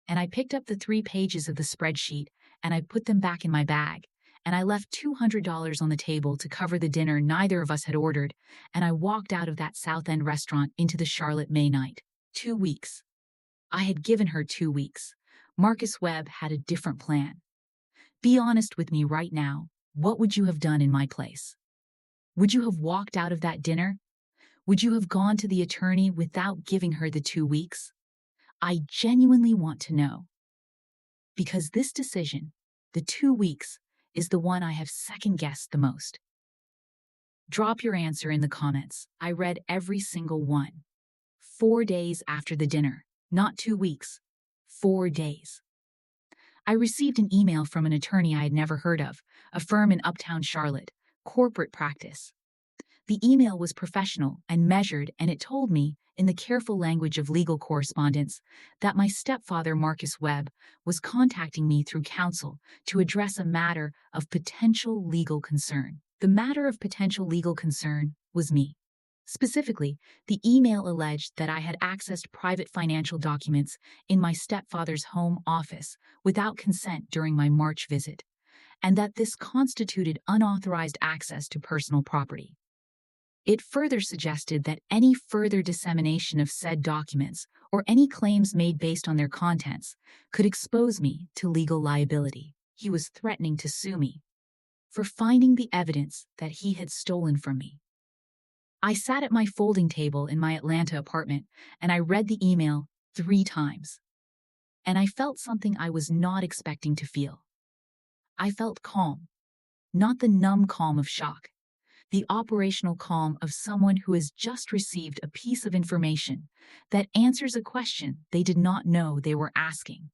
And I picked up the 3 pages of the spreadsheet and I put them back in my bag, and I left $200 on the table to cover the dinner neither of us had ordered, and I walked out of that South End restaurant into the Charlotte May night. 2 weeks. I had given her 2 weeks. Marcus Webb had a different plan. Be honest with me right now. What would you have done in my place? Would you have walked out of that dinner? Would you have gone to the attorney without giving her the 2 weeks? I genuinely want to know. Because this decision, the 2 weeks, is the one I have second-guessed the most. Drop your answer in the comments. I read every single one. 4 days after the dinner, not 2 weeks. 4 days. I received an email from an attorney I had never heard of, a firm in Uptown Charlotte, corporate practice. The email was professional and measured, and it told me, in the careful language of legal correspondence, that my stepfather, Marcus Webb, was contacting me through counsel to address a matter of potential legal concern. The matter of potential legal concern was me. Specifically, the email alleged that I had accessed private financial documents in my stepfather's home office without consent during my March visit, and that this constituted unauthorized access to personal property. It further suggested that any further dissemination of said documents or any claims made based on their contents could expose me to legal liability. He was threatening to sue me for finding the evidence that he had stolen from me. I sat at my folding table in my Atlanta apartment and I read the email 3 times. And I felt something I was not expecting to feel. I felt calm, not the numb calm of shock, the operational calm of someone who has just received a piece of information that answers a question they did not know they were asking.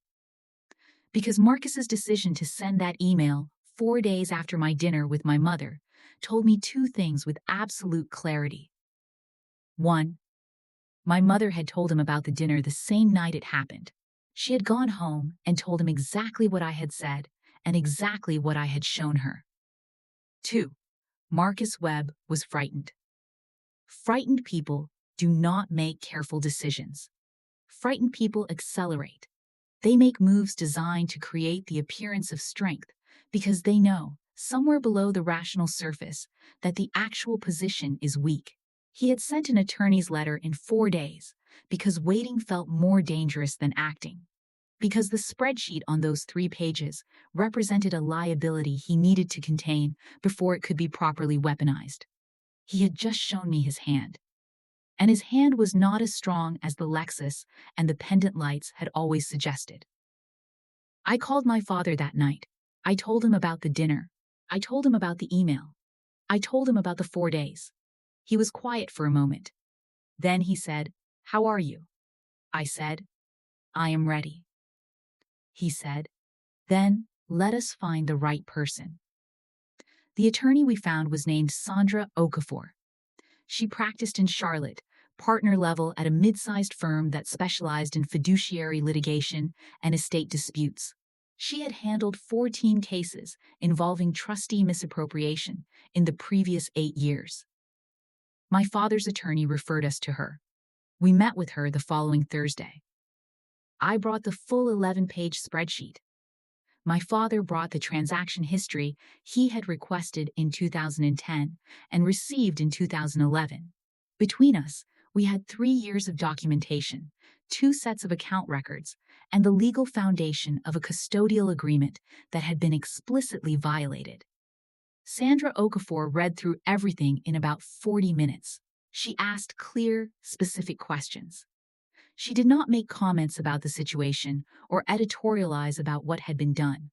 Because Marcus's decision to send that email 4 days after my dinner with my mother told me 2 things with absolute clarity. 1. My mother had told him about the dinner the same night it happened. She had gone home and told him exactly what I had said and exactly what I had shown her. 2. Marcus Webb was frightened. Frightened people do not make careful decisions. Frightened people accelerate. They make moves designed to create the appearance of strength because they know, somewhere below the rational surface, that the actual position is weak. He had sent an attorney's letter in 4 days because waiting felt more dangerous than acting. Because the spreadsheet on those 3 pages represented a liability he needed to contain before it could be properly weaponized. He had just shown me his hand. And his hand was not as strong as the Lexus and the pendant lights had always suggested. I called my father that night. I told him about the dinner. I told him about the email. I told him about the 4 days. He was quiet for a moment. Then he said, "How are you?" I said, "I am ready." He said, "Then let us find the right person." The attorney we found was named Sandra Okafor. She practiced in Charlotte, partner level at a mid-sized firm that specialized in fiduciary litigation and estate disputes. She had handled 14 cases involving trustee misappropriation in the previous 8 years. My father's attorney referred us to her. We met with her the following Thursday. I brought the full 11-page spreadsheet. My father brought the transaction history he had requested in 2010 and received in 2011. Between us, we had 3 years of documentation, 2 sets of account records, and the legal foundation of a custodial agreement that had been explicitly violated. Sandra Okafor read through everything in about 40 minutes. She asked clear, specific questions. She did not make comments about the situation or editorialize about what had been done.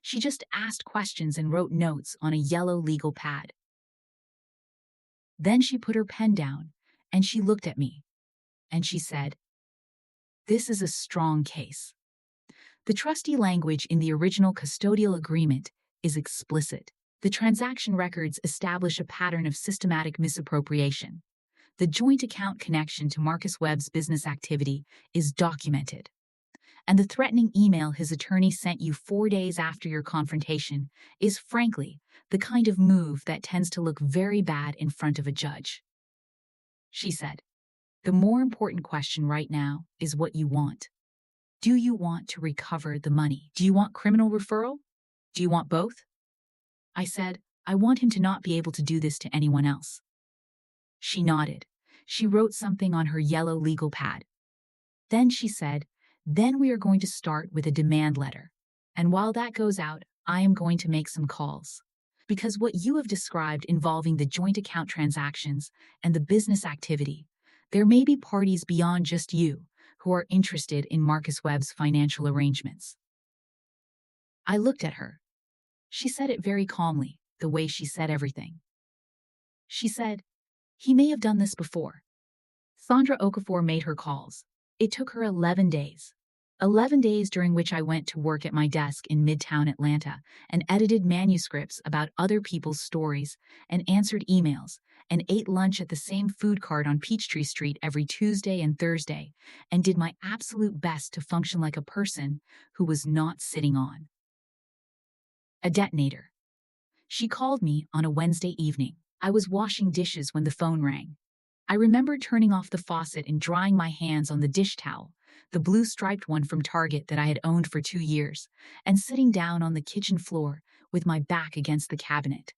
She just asked questions and wrote notes on a yellow legal pad. Then she put her pen down, and she looked at me, and she said, "This is a strong case." The trustee language in the original custodial agreement is explicit. The transaction records establish a pattern of systematic misappropriation. The joint account connection to Marcus Webb's business activity is documented. And the threatening email his attorney sent you 4 days after your confrontation is, frankly, the kind of move that tends to look very bad in front of a judge. She said, "The more important question right now is what you want. Do you want to recover the money? Do you want criminal referral? Do you want both?" I said, "I want him to not be able to do this to anyone else." She nodded. She wrote something on her yellow legal pad. Then she said, Then we are going to start with a demand letter. And while that goes out, I am going to make some calls. Because what you have described involving the joint account transactions and the business activity, there may be parties beyond just you who are interested in Marcus Webb's financial arrangements. I looked at her. She said it very calmly, the way she said everything. She said, "He may have done this before." Sandra Okafor made her calls. It took her 11 days. 11 days during which I went to work at my desk in Midtown Atlanta and edited manuscripts about other people's stories and answered emails and ate lunch at the same food cart on Peachtree Street every Tuesday and Thursday and did my absolute best to function like a person who was not sitting on a detonator. She called me on a Wednesday evening. I was washing dishes when the phone rang. I remember turning off the faucet and drying my hands on the dish towel, the blue striped one from Target that I had owned for 2 years, and sitting down on the kitchen floor with my back against the cabinet.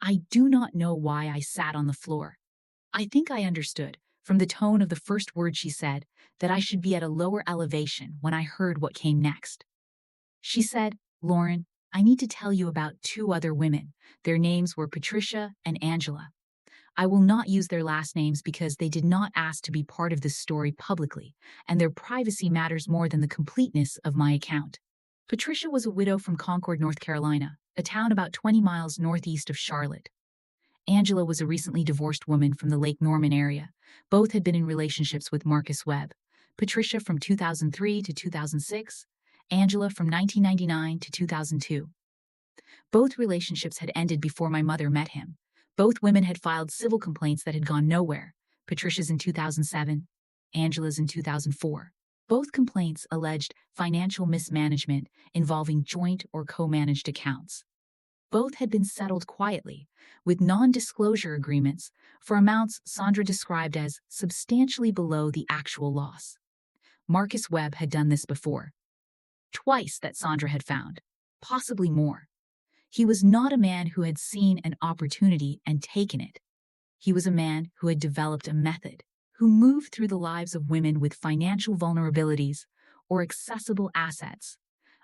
I do not know why I sat on the floor. I think I understood, from the tone of the first word she said, that I should be at a lower elevation when I heard what came next. She said, "Lauren, I need to tell you about 2 other women. Their names were Patricia and Angela. I will not use their last names because they did not ask to be part of this story publicly, and their privacy matters more than the completeness of my account." Patricia was a widow from Concord, North Carolina, a town about 20 miles northeast of Charlotte. Angela was a recently divorced woman from the Lake Norman area. Both had been in relationships with Marcus Webb. Patricia from 2003 to 2006, Angela from 1999 to 2002. Both relationships had ended before my mother met him. Both women had filed civil complaints that had gone nowhere. Patricia's in 2007, Angela's in 2004. Both complaints alleged financial mismanagement involving joint or co-managed accounts. Both had been settled quietly, with non-disclosure agreements for amounts Sandra described as substantially below the actual loss. Marcus Webb had done this before. Twice that Sandra had found, possibly more. He was not a man who had seen an opportunity and taken it. He was a man who had developed a method, who moved through the lives of women with financial vulnerabilities or accessible assets,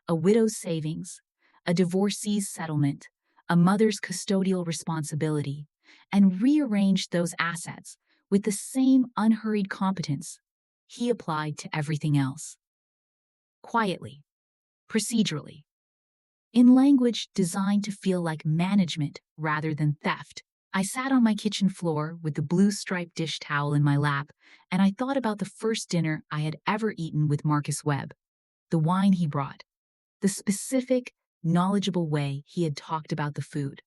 a widow's savings, a divorcee's settlement, a mother's custodial responsibility, and rearranged those assets with the same unhurried competence he applied to everything else. Quietly, procedurally, in language designed to feel like management rather than theft. I sat on my kitchen floor with the blue striped dish towel in my lap, and I thought about the first dinner I had ever eaten with Marcus Webb, the wine he brought, the specific, knowledgeable way he had talked about the food,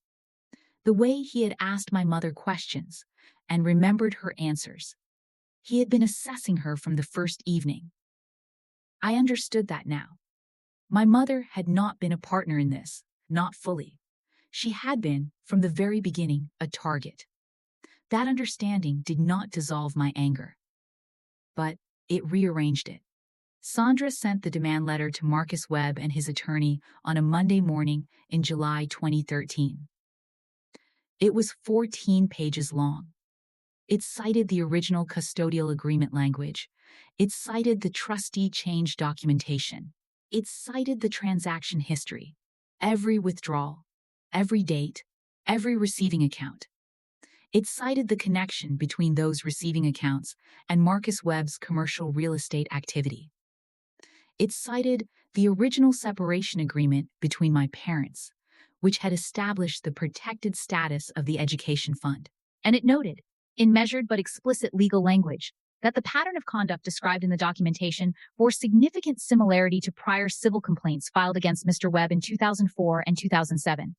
the way he had asked my mother questions and remembered her answers. He had been assessing her from the first evening. I understood that now. My mother had not been a partner in this, not fully. She had been, from the very beginning, a target. That understanding did not dissolve my anger, but it rearranged it. Sandra sent the demand letter to Marcus Webb and his attorney on a Monday morning in July 2013. It was 14 pages long. It cited the original custodial agreement language. It cited the trustee change documentation. It cited the transaction history, every withdrawal, every date, every receiving account. It cited the connection between those receiving accounts and Marcus Webb's commercial real estate activity. It cited the original separation agreement between my parents, which had established the protected status of the education fund. And it noted, in measured but explicit legal language, that the pattern of conduct described in the documentation bore significant similarity to prior civil complaints filed against Mr. Webb in 2004 and 2007.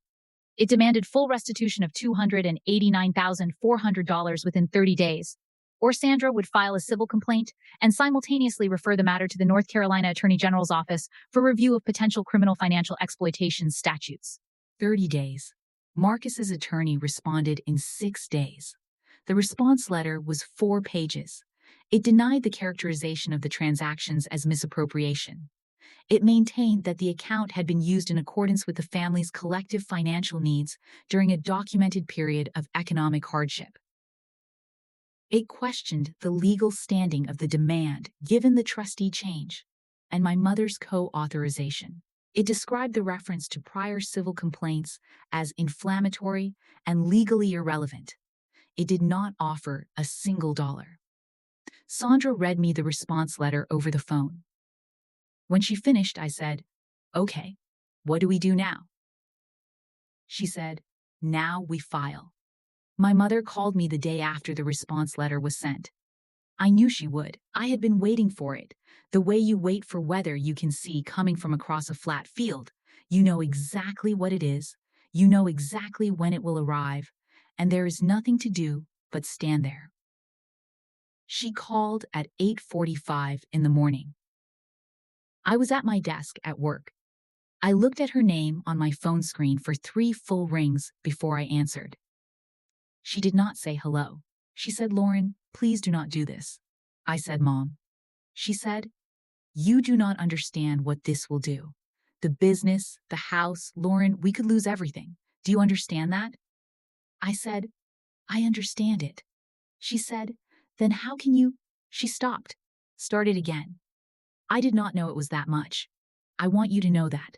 It demanded full restitution of $289,400 within 30 days, or Sandra would file a civil complaint and simultaneously refer the matter to the North Carolina Attorney General's office for review of potential criminal financial exploitation statutes. 30 days. Marcus's attorney responded in 6 days. The response letter was 4 pages. It denied the characterization of the transactions as misappropriation. It maintained that the account had been used in accordance with the family's collective financial needs during a documented period of economic hardship. It questioned the legal standing of the demand given the trustee change. and my mother's co-authorization. It described the reference to prior civil complaints as inflammatory and legally irrelevant. It did not offer a single dollar. Sandra read me the response letter over the phone. When she finished, I said, "Okay, what do we do now?" She said, "Now we file." My mother called me the day after the response letter was sent. I knew she would. I had been waiting for it. The way you wait for weather you can see coming from across a flat field. You know exactly what it is. You know exactly when it will arrive. And there is nothing to do but stand there. She called at 8:45 in the morning. I was at my desk at work. I looked at her name on my phone screen for 3 full rings before I answered. She did not say hello. She said, "Lauren, please do not do this." I said, "Mom." She said, "You do not understand what this will do. The business, the house, Lauren, we could lose everything. Do you understand that?" I said, "I understand it." She said, "Then how can you—" She stopped, started again. I did not know it was that much. I want you to know that.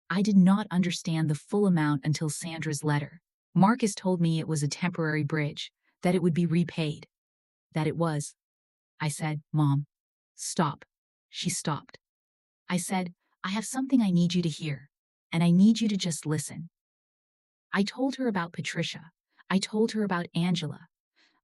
I did not understand the full amount until Sandra's letter. Marcus told me it was a temporary bridge, that it would be repaid. That it was. I said, "Mom, stop." She stopped. I said, "I have something I need you to hear, and I need you to just listen." I told her about Patricia. I told her about Angela.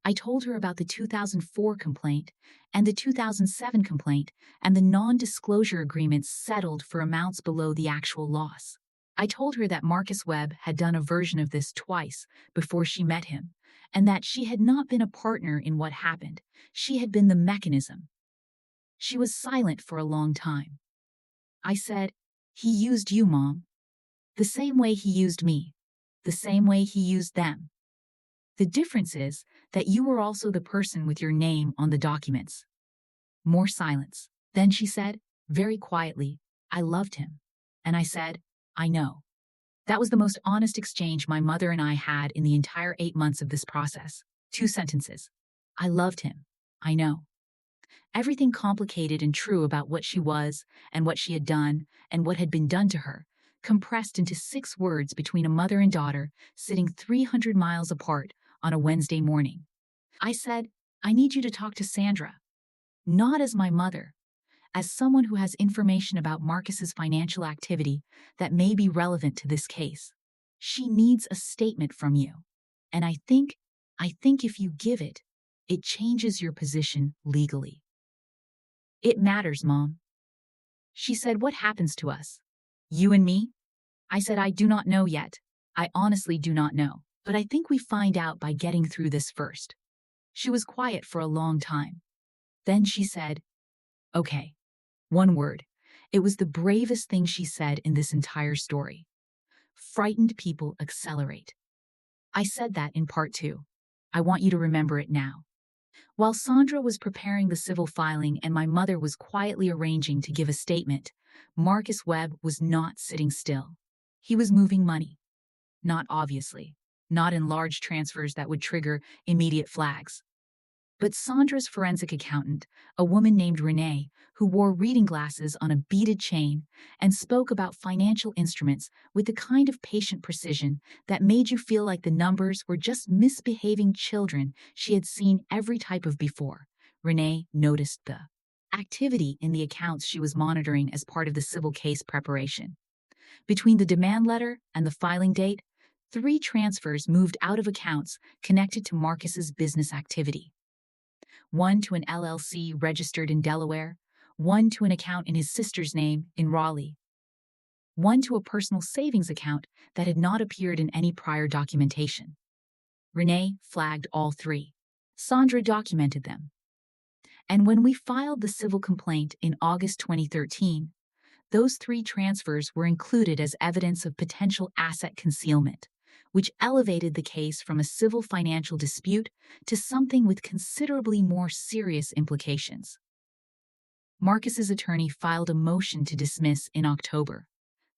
I told her about the 2004 complaint and the 2007 complaint and the non-disclosure agreements settled for amounts below the actual loss. I told her that Marcus Webb had done a version of this twice before she met him, and that she had not been a partner in what happened. She had been the mechanism. She was silent for a long time. I said, "He used you, Mom. The same way he used me. The same way he used them. The difference is that you were also the person with your name on the documents." More silence. Then she said, very quietly, "I loved him." And I said, "I know." That was the most honest exchange my mother and I had in the entire 8 months of this process. 2 sentences. I loved him. I know. Everything complicated and true about what she was and what she had done and what had been done to her, compressed into 6 words between a mother and daughter sitting 300 miles apart on a Wednesday morning. I said, "I need you to talk to Sandra." Not as my mother, as someone who has information about Marcus's financial activity that may be relevant to this case. She needs a statement from you. And I think if you give it, it changes your position legally. It matters, Mom. She said, "What happens to us? You and me?" I said, "I do not know yet. I honestly do not know. But I think we find out by getting through this first." She was quiet for a long time. Then she said, "Okay." 1 word. It was the bravest thing she said in this entire story. Frightened people accelerate. I said that in part 2. I want you to remember it now. While Sandra was preparing the civil filing and my mother was quietly arranging to give a statement, Marcus Webb was not sitting still. He was moving money. Not obviously. Not in large transfers that would trigger immediate flags. But Sandra's forensic accountant, a woman named Renee, who wore reading glasses on a beaded chain and spoke about financial instruments with the kind of patient precision that made you feel like the numbers were just misbehaving children she had seen every type of before. Renee noticed the activity in the accounts she was monitoring as part of the civil case preparation. Between the demand letter and the filing date, 3 transfers moved out of accounts connected to Marcus's business activity. 1 to an LLC registered in Delaware, 1 to an account in his sister's name in Raleigh, 1 to a personal savings account that had not appeared in any prior documentation. Renee flagged all 3. Sandra documented them. And when we filed the civil complaint in August 2013, those 3 transfers were included as evidence of potential asset concealment, which elevated the case from a civil financial dispute to something with considerably more serious implications. Marcus's attorney filed a motion to dismiss in October.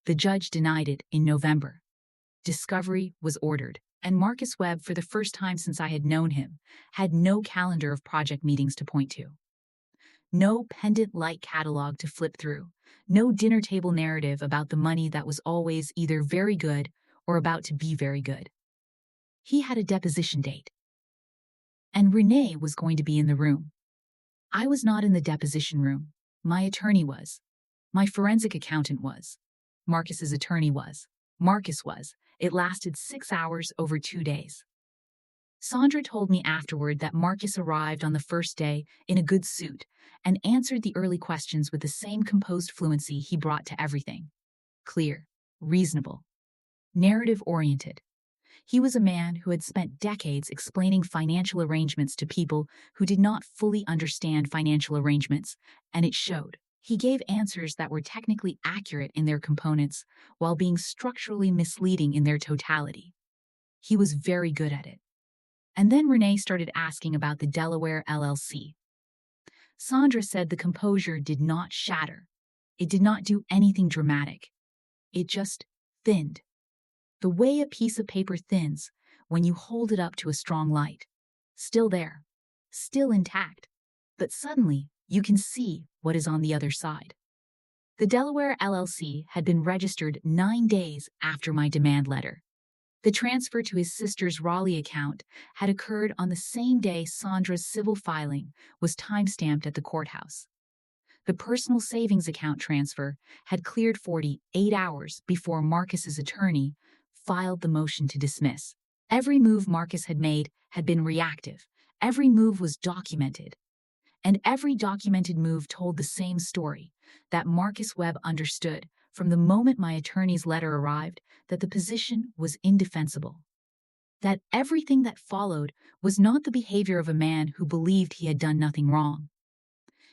The judge denied it in November. Discovery was ordered, and Marcus Webb, for the first time since I had known him, had no calendar of project meetings to point to. No pendant-like catalog to flip through. No dinner table narrative about the money that was always either very good or about to be very good. He had a deposition date. And Renee was going to be in the room. I was not in the deposition room. My attorney was. My forensic accountant was. Marcus's attorney was. Marcus was. It lasted 6 hours over 2 days. Sandra told me afterward that Marcus arrived on the first day in a good suit and answered the early questions with the same composed fluency he brought to everything. Clear, reasonable, narrative-oriented. He was a man who had spent decades explaining financial arrangements to people who did not fully understand financial arrangements, and it showed. He gave answers that were technically accurate in their components while being structurally misleading in their totality. He was very good at it. And then Renee started asking about the Delaware LLC. Sandra said the composure did not shatter. It did not do anything dramatic. It just thinned. The way a piece of paper thins when you hold it up to a strong light. Still there, still intact, but suddenly you can see what is on the other side. The Delaware LLC had been registered 9 days after my demand letter. The transfer to his sister's Raleigh account had occurred on the same day Sandra's civil filing was timestamped at the courthouse. The personal savings account transfer had cleared 48 hours before Marcus's attorney filed the motion to dismiss. Every move Marcus had made had been reactive. Every move was documented. And every documented move told the same story, that Marcus Webb understood from the moment my attorney's letter arrived that the position was indefensible. That everything that followed was not the behavior of a man who believed he had done nothing wrong.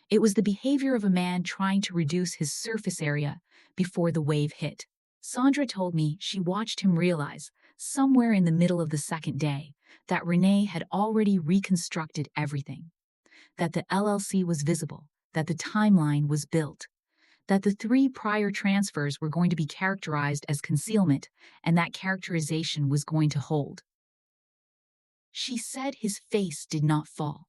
It was the behavior of a man trying to reduce his surface area before the wave hit. Sandra told me she watched him realize, somewhere in the middle of the second day, that Renee had already reconstructed everything. That the LLC was visible, that the timeline was built, that the 3 prior transfers were going to be characterized as concealment, and that characterization was going to hold. She said his face did not fall.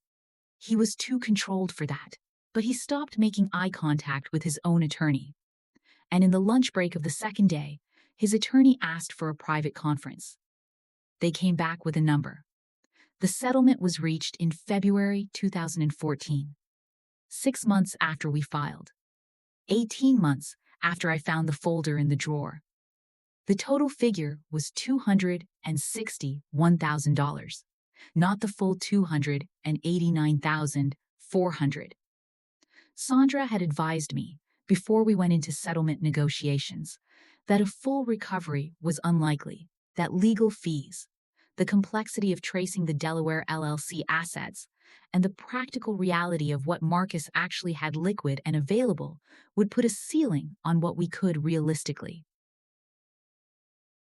He was too controlled for that, but he stopped making eye contact with his own attorney. And in the lunch break of the second day, his attorney asked for a private conference. They came back with a number. The settlement was reached in February 2014, 6 months after we filed. 18 months after I found the folder in the drawer. The total figure was $261,000, not the full $289,400. Sandra had advised me, before we went into settlement negotiations, that a full recovery was unlikely, that legal fees, the complexity of tracing the Delaware LLC assets, and the practical reality of what Marcus actually had liquid and available would put a ceiling on what we could realistically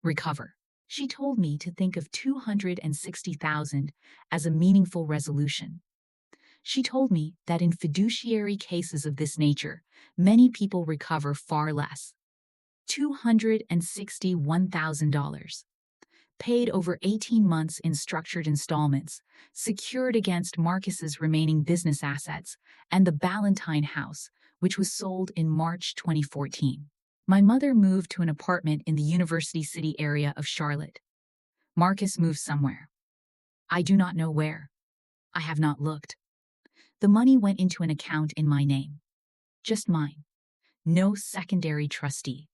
recover. She told me to think of $260,000 as a meaningful resolution. She told me that in fiduciary cases of this nature, many people recover far less. $261,000. Paid over 18 months in structured installments, secured against Marcus's remaining business assets and the Ballantine house, which was sold in March 2014. My mother moved to an apartment in the University City area of Charlotte. Marcus moved somewhere. I do not know where. I have not looked. The money went into an account in my name. Just mine. No secondary trustee.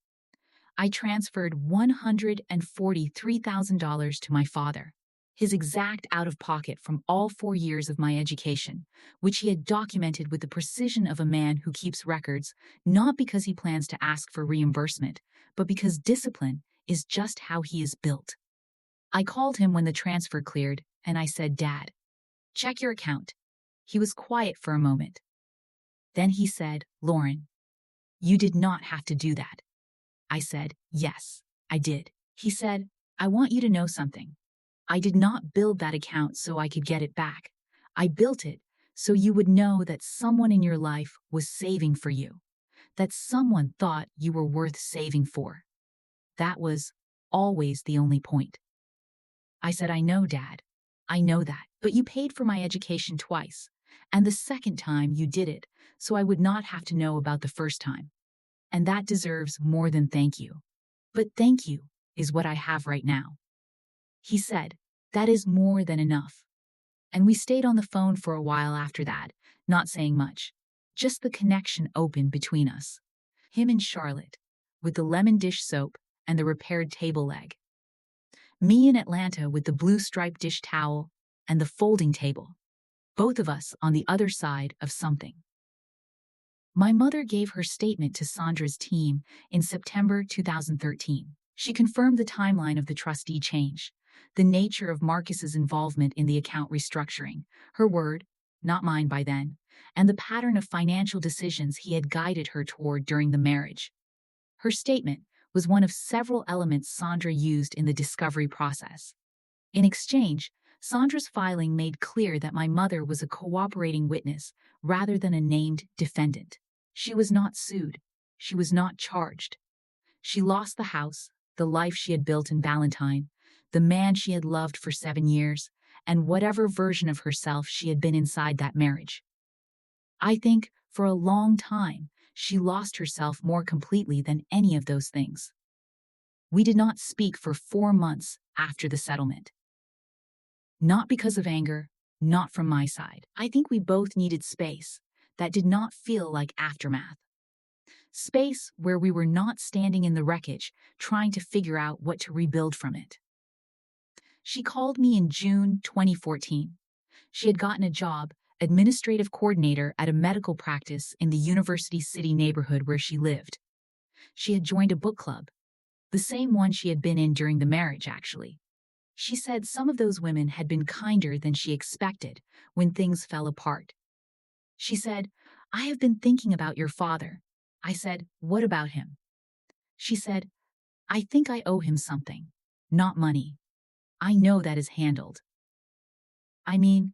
I transferred $143,000 to my father, his exact out-of-pocket from all 4 years of my education, which he had documented with the precision of a man who keeps records, not because he plans to ask for reimbursement, but because discipline is just how he is built. I called him when the transfer cleared, and I said, "Dad, check your account." He was quiet for a moment. Then he said, "Lauren, you did not have to do that." I said, "Yes, I did." He said, "I want you to know something. I did not build that account so I could get it back. I built it so you would know that someone in your life was saving for you, that someone thought you were worth saving for. That was always the only point." I said, "I know, Dad. I know that. But you paid for my education twice. And the second time you did it, so I would not have to know about the first time. And that deserves more than thank you. But thank you is what I have right now. He said, that is more than enough. And we stayed on the phone for a while after that, not saying much. Just the connection opened between us. Him and Charlotte, with the lemon dish soap and the repaired table leg. Me in Atlanta with the blue striped dish towel and the folding table. Both of us on the other side of something. My mother gave her statement to Sandra's team in September 2013. She confirmed the timeline of the trustee change, the nature of Marcus's involvement in the account restructuring, her word, not mine by then, and the pattern of financial decisions he had guided her toward during the marriage. Her statement was one of several elements Sandra used in the discovery process. In exchange, Sandra's filing made clear that my mother was a cooperating witness rather than a named defendant. She was not sued. She was not charged. She lost the house, the life she had built in Valentine, the man she had loved for 7 years, and whatever version of herself she had been inside that marriage. I think, for a long time, she lost herself more completely than any of those things. We did not speak for 4 months after the settlement. Not because of anger, not from my side. I think we both needed space that did not feel like aftermath. Space where we were not standing in the wreckage trying to figure out what to rebuild from it. She called me in June 2014. She had gotten a job, administrative coordinator at a medical practice in the University City neighborhood where she lived. She had joined a book club, the same one she had been in during the marriage, actually. She said some of those women had been kinder than she expected when things fell apart. She said, I have been thinking about your father. I said, what about him? She said, I think I owe him something, not money. I know that is handled. I mean,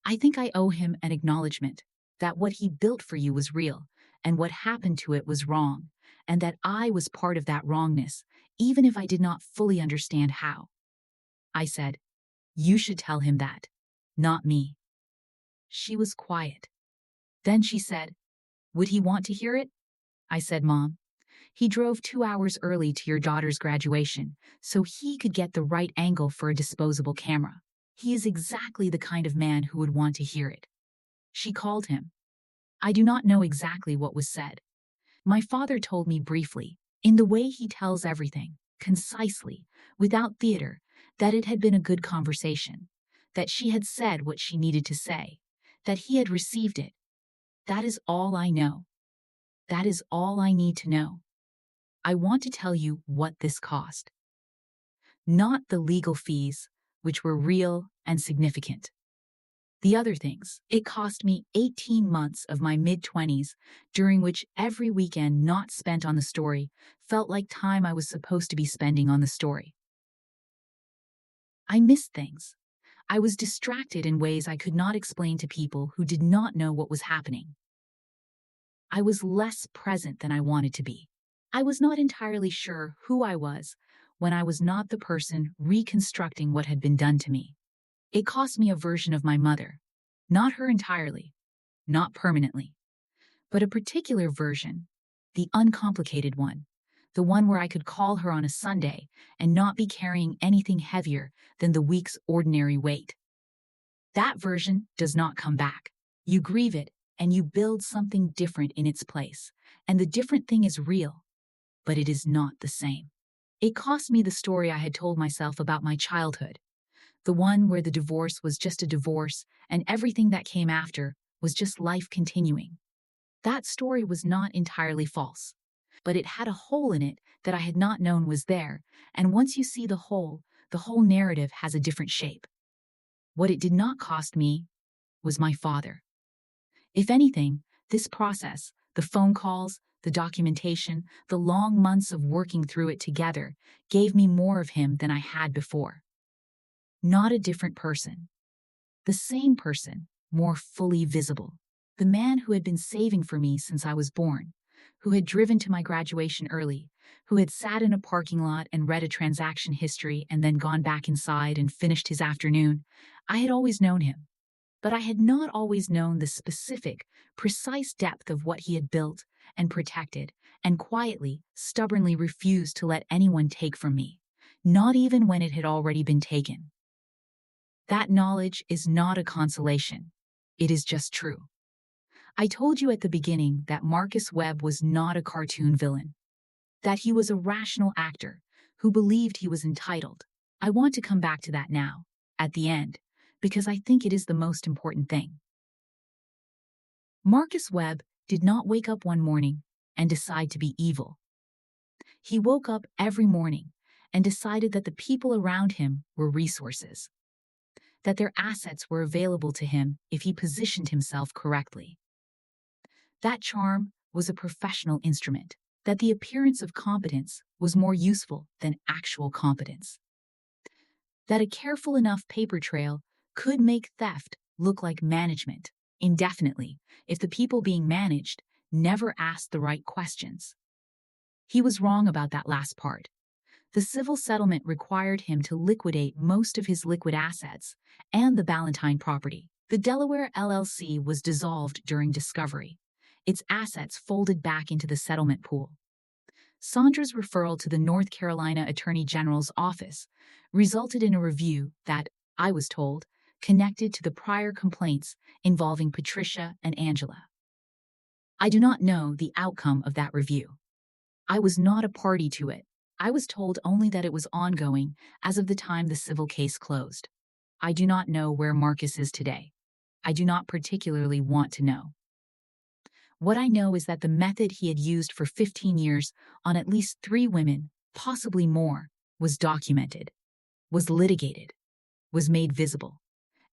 I think I owe him an acknowledgement that what he built for you was real and what happened to it was wrong, and that I was part of that wrongness, even if I did not fully understand how. I said, you should tell him that, not me. She was quiet. Then she said, would he want to hear it? I said, Mom, he drove 2 hours early to your daughter's graduation so he could get the right angle for a disposable camera. He is exactly the kind of man who would want to hear it. She called him. I do not know exactly what was said. My father told me briefly, in the way he tells everything, concisely, without theater, that it had been a good conversation, that she had said what she needed to say, that he had received it. That is all I know. That is all I need to know. I want to tell you what this cost. Not the legal fees, which were real and significant. The other things. It cost me 18 months of my mid-20s, during which every weekend not spent on the story felt like time I was supposed to be spending on the story. I missed things. I was distracted in ways I could not explain to people who did not know what was happening. I was less present than I wanted to be. I was not entirely sure who I was when I was not the person reconstructing what had been done to me. It cost me a version of my mother, not her entirely, not permanently, but a particular version, the uncomplicated one, the one where I could call her on a Sunday and not be carrying anything heavier than the week's ordinary weight. That version does not come back. You grieve it and you build something different in its place, and the different thing is real, but it is not the same. It cost me the story I had told myself about my childhood, the one where the divorce was just a divorce and everything that came after was just life continuing. That story was not entirely false, but it had a hole in it that I had not known was there, and once you see the whole narrative has a different shape. What it did not cost me was my father. If anything, this process, the phone calls, the documentation, the long months of working through it together, gave me more of him than I had before. Not a different person. The same person, more fully visible. The man who had been saving for me since I was born, who had driven to my graduation early, who had sat in a parking lot and read a transaction history and then gone back inside and finished his afternoon. I had always known him. But I had not always known the specific, precise depth of what he had built and protected, and quietly, stubbornly refused to let anyone take from me, not even when it had already been taken. That knowledge is not a consolation. It is just true. I told you at the beginning that Marcus Webb was not a cartoon villain, that he was a rational actor who believed he was entitled. I want to come back to that now, at the end, because I think it is the most important thing. Marcus Webb did not wake up one morning and decide to be evil. He woke up every morning and decided that the people around him were resources, that their assets were available to him if he positioned himself correctly. That charm was a professional instrument, that the appearance of competence was more useful than actual competence, that a careful enough paper trail could make theft look like management indefinitely if the people being managed never asked the right questions. He was wrong about that last part. The civil settlement required him to liquidate most of his liquid assets and the Ballantyne property. The Delaware LLC was dissolved during discovery, its assets folded back into the settlement pool. Sandra's referral to the North Carolina Attorney General's office resulted in a review that, I was told, connected to the prior complaints involving Patricia and Angela. I do not know the outcome of that review. I was not a party to it. I was told only that it was ongoing as of the time the civil case closed. I do not know where Marcus is today. I do not particularly want to know. What I know is that the method he had used for 15 years on at least 3 women, possibly more, was documented, was litigated, was made visible.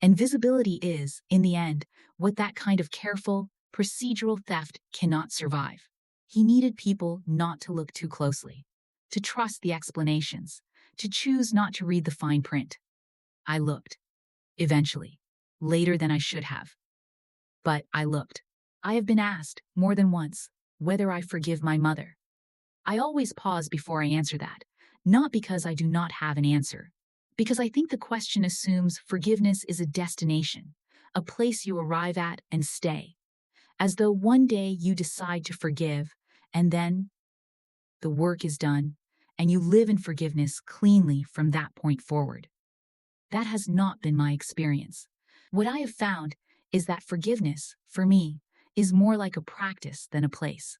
And visibility is, in the end, what that kind of careful, procedural theft cannot survive. He needed people not to look too closely, to trust the explanations, to choose not to read the fine print. I looked. Eventually. Later than I should have. But I looked. I have been asked, more than once, whether I forgive my mother. I always pause before I answer that, not because I do not have an answer, because I think the question assumes forgiveness is a destination, a place you arrive at and stay, as though one day you decide to forgive, and then the work is done, and you live in forgiveness cleanly from that point forward. That has not been my experience. What I have found is that forgiveness, for me, is more like a practice than a place.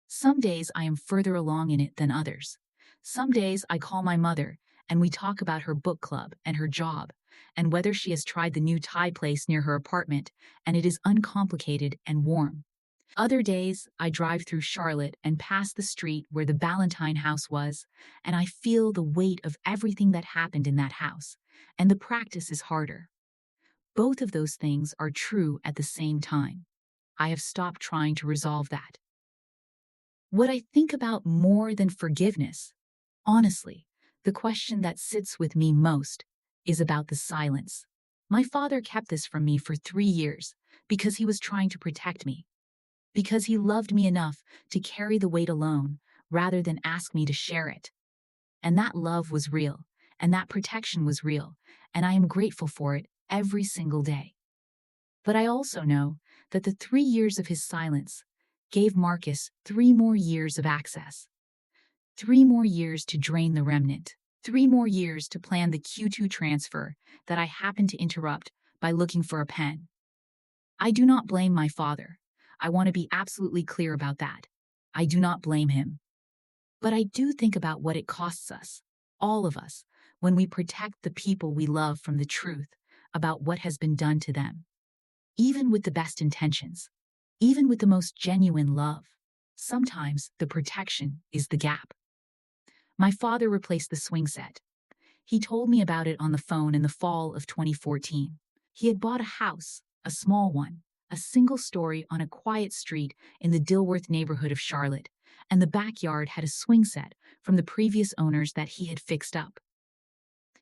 Some days I am further along in it than others. Some days I call my mother and we talk about her book club and her job and whether she has tried the new Thai place near her apartment and it is uncomplicated and warm. Other days I drive through Charlotte and pass the street where the Ballantyne house was, and I feel the weight of everything that happened in that house, and the practice is harder. Both of those things are true at the same time. I have stopped trying to resolve that. What I think about more than forgiveness, honestly, the question that sits with me most is about the silence. My father kept this from me for 3 years because he was trying to protect me, because he loved me enough to carry the weight alone rather than ask me to share it. And that love was real, and that protection was real, and I am grateful for it every single day. But I also know that the 3 years of his silence gave Marcus 3 more years of access. 3 more years to drain the remnant. 3 more years to plan the Q2 transfer that I happened to interrupt by looking for a pen. I do not blame my father. I want to be absolutely clear about that. I do not blame him. But I do think about what it costs us, all of us, when we protect the people we love from the truth about what has been done to them. Even with the best intentions, even with the most genuine love, sometimes the protection is the gap. My father replaced the swing set. He told me about it on the phone in the fall of 2014. He had bought a house, a small one, a single story on a quiet street in the Dilworth neighborhood of Charlotte, and the backyard had a swing set from the previous owners that he had fixed up.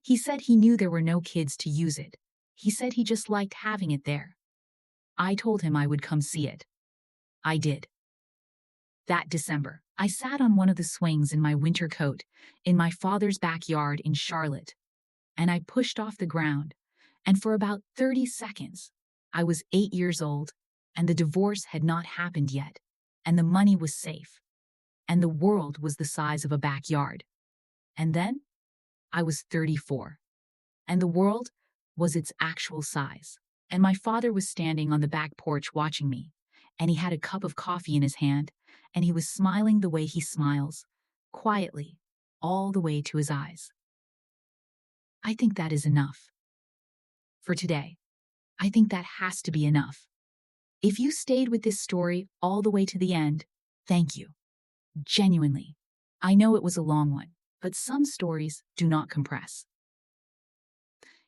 He said he knew there were no kids to use it. He said he just liked having it there. I told him I would come see it. I did. That December, I sat on one of the swings in my winter coat in my father's backyard in Charlotte, and I pushed off the ground, and for about 30 seconds, I was 8 years old, and the divorce had not happened yet, and the money was safe, and the world was the size of a backyard. And then I was 34, and the world was its actual size. And my father was standing on the back porch watching me, and he had a cup of coffee in his hand, and he was smiling the way he smiles, quietly, all the way to his eyes. I think that is enough. For today, I think that has to be enough. If you stayed with this story all the way to the end, thank you. Genuinely. I know it was a long one, but some stories do not compress.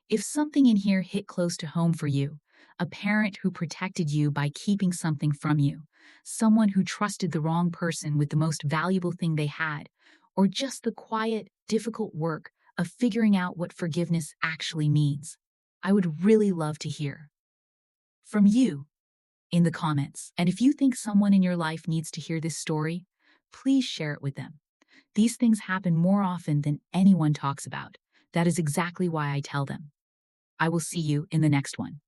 If something in here hit close to home for you, a parent who protected you by keeping something from you, someone who trusted the wrong person with the most valuable thing they had, or just the quiet, difficult work of figuring out what forgiveness actually means, I would really love to hear from you in the comments. And if you think someone in your life needs to hear this story, please share it with them. These things happen more often than anyone talks about. That is exactly why I tell them. I will see you in the next one.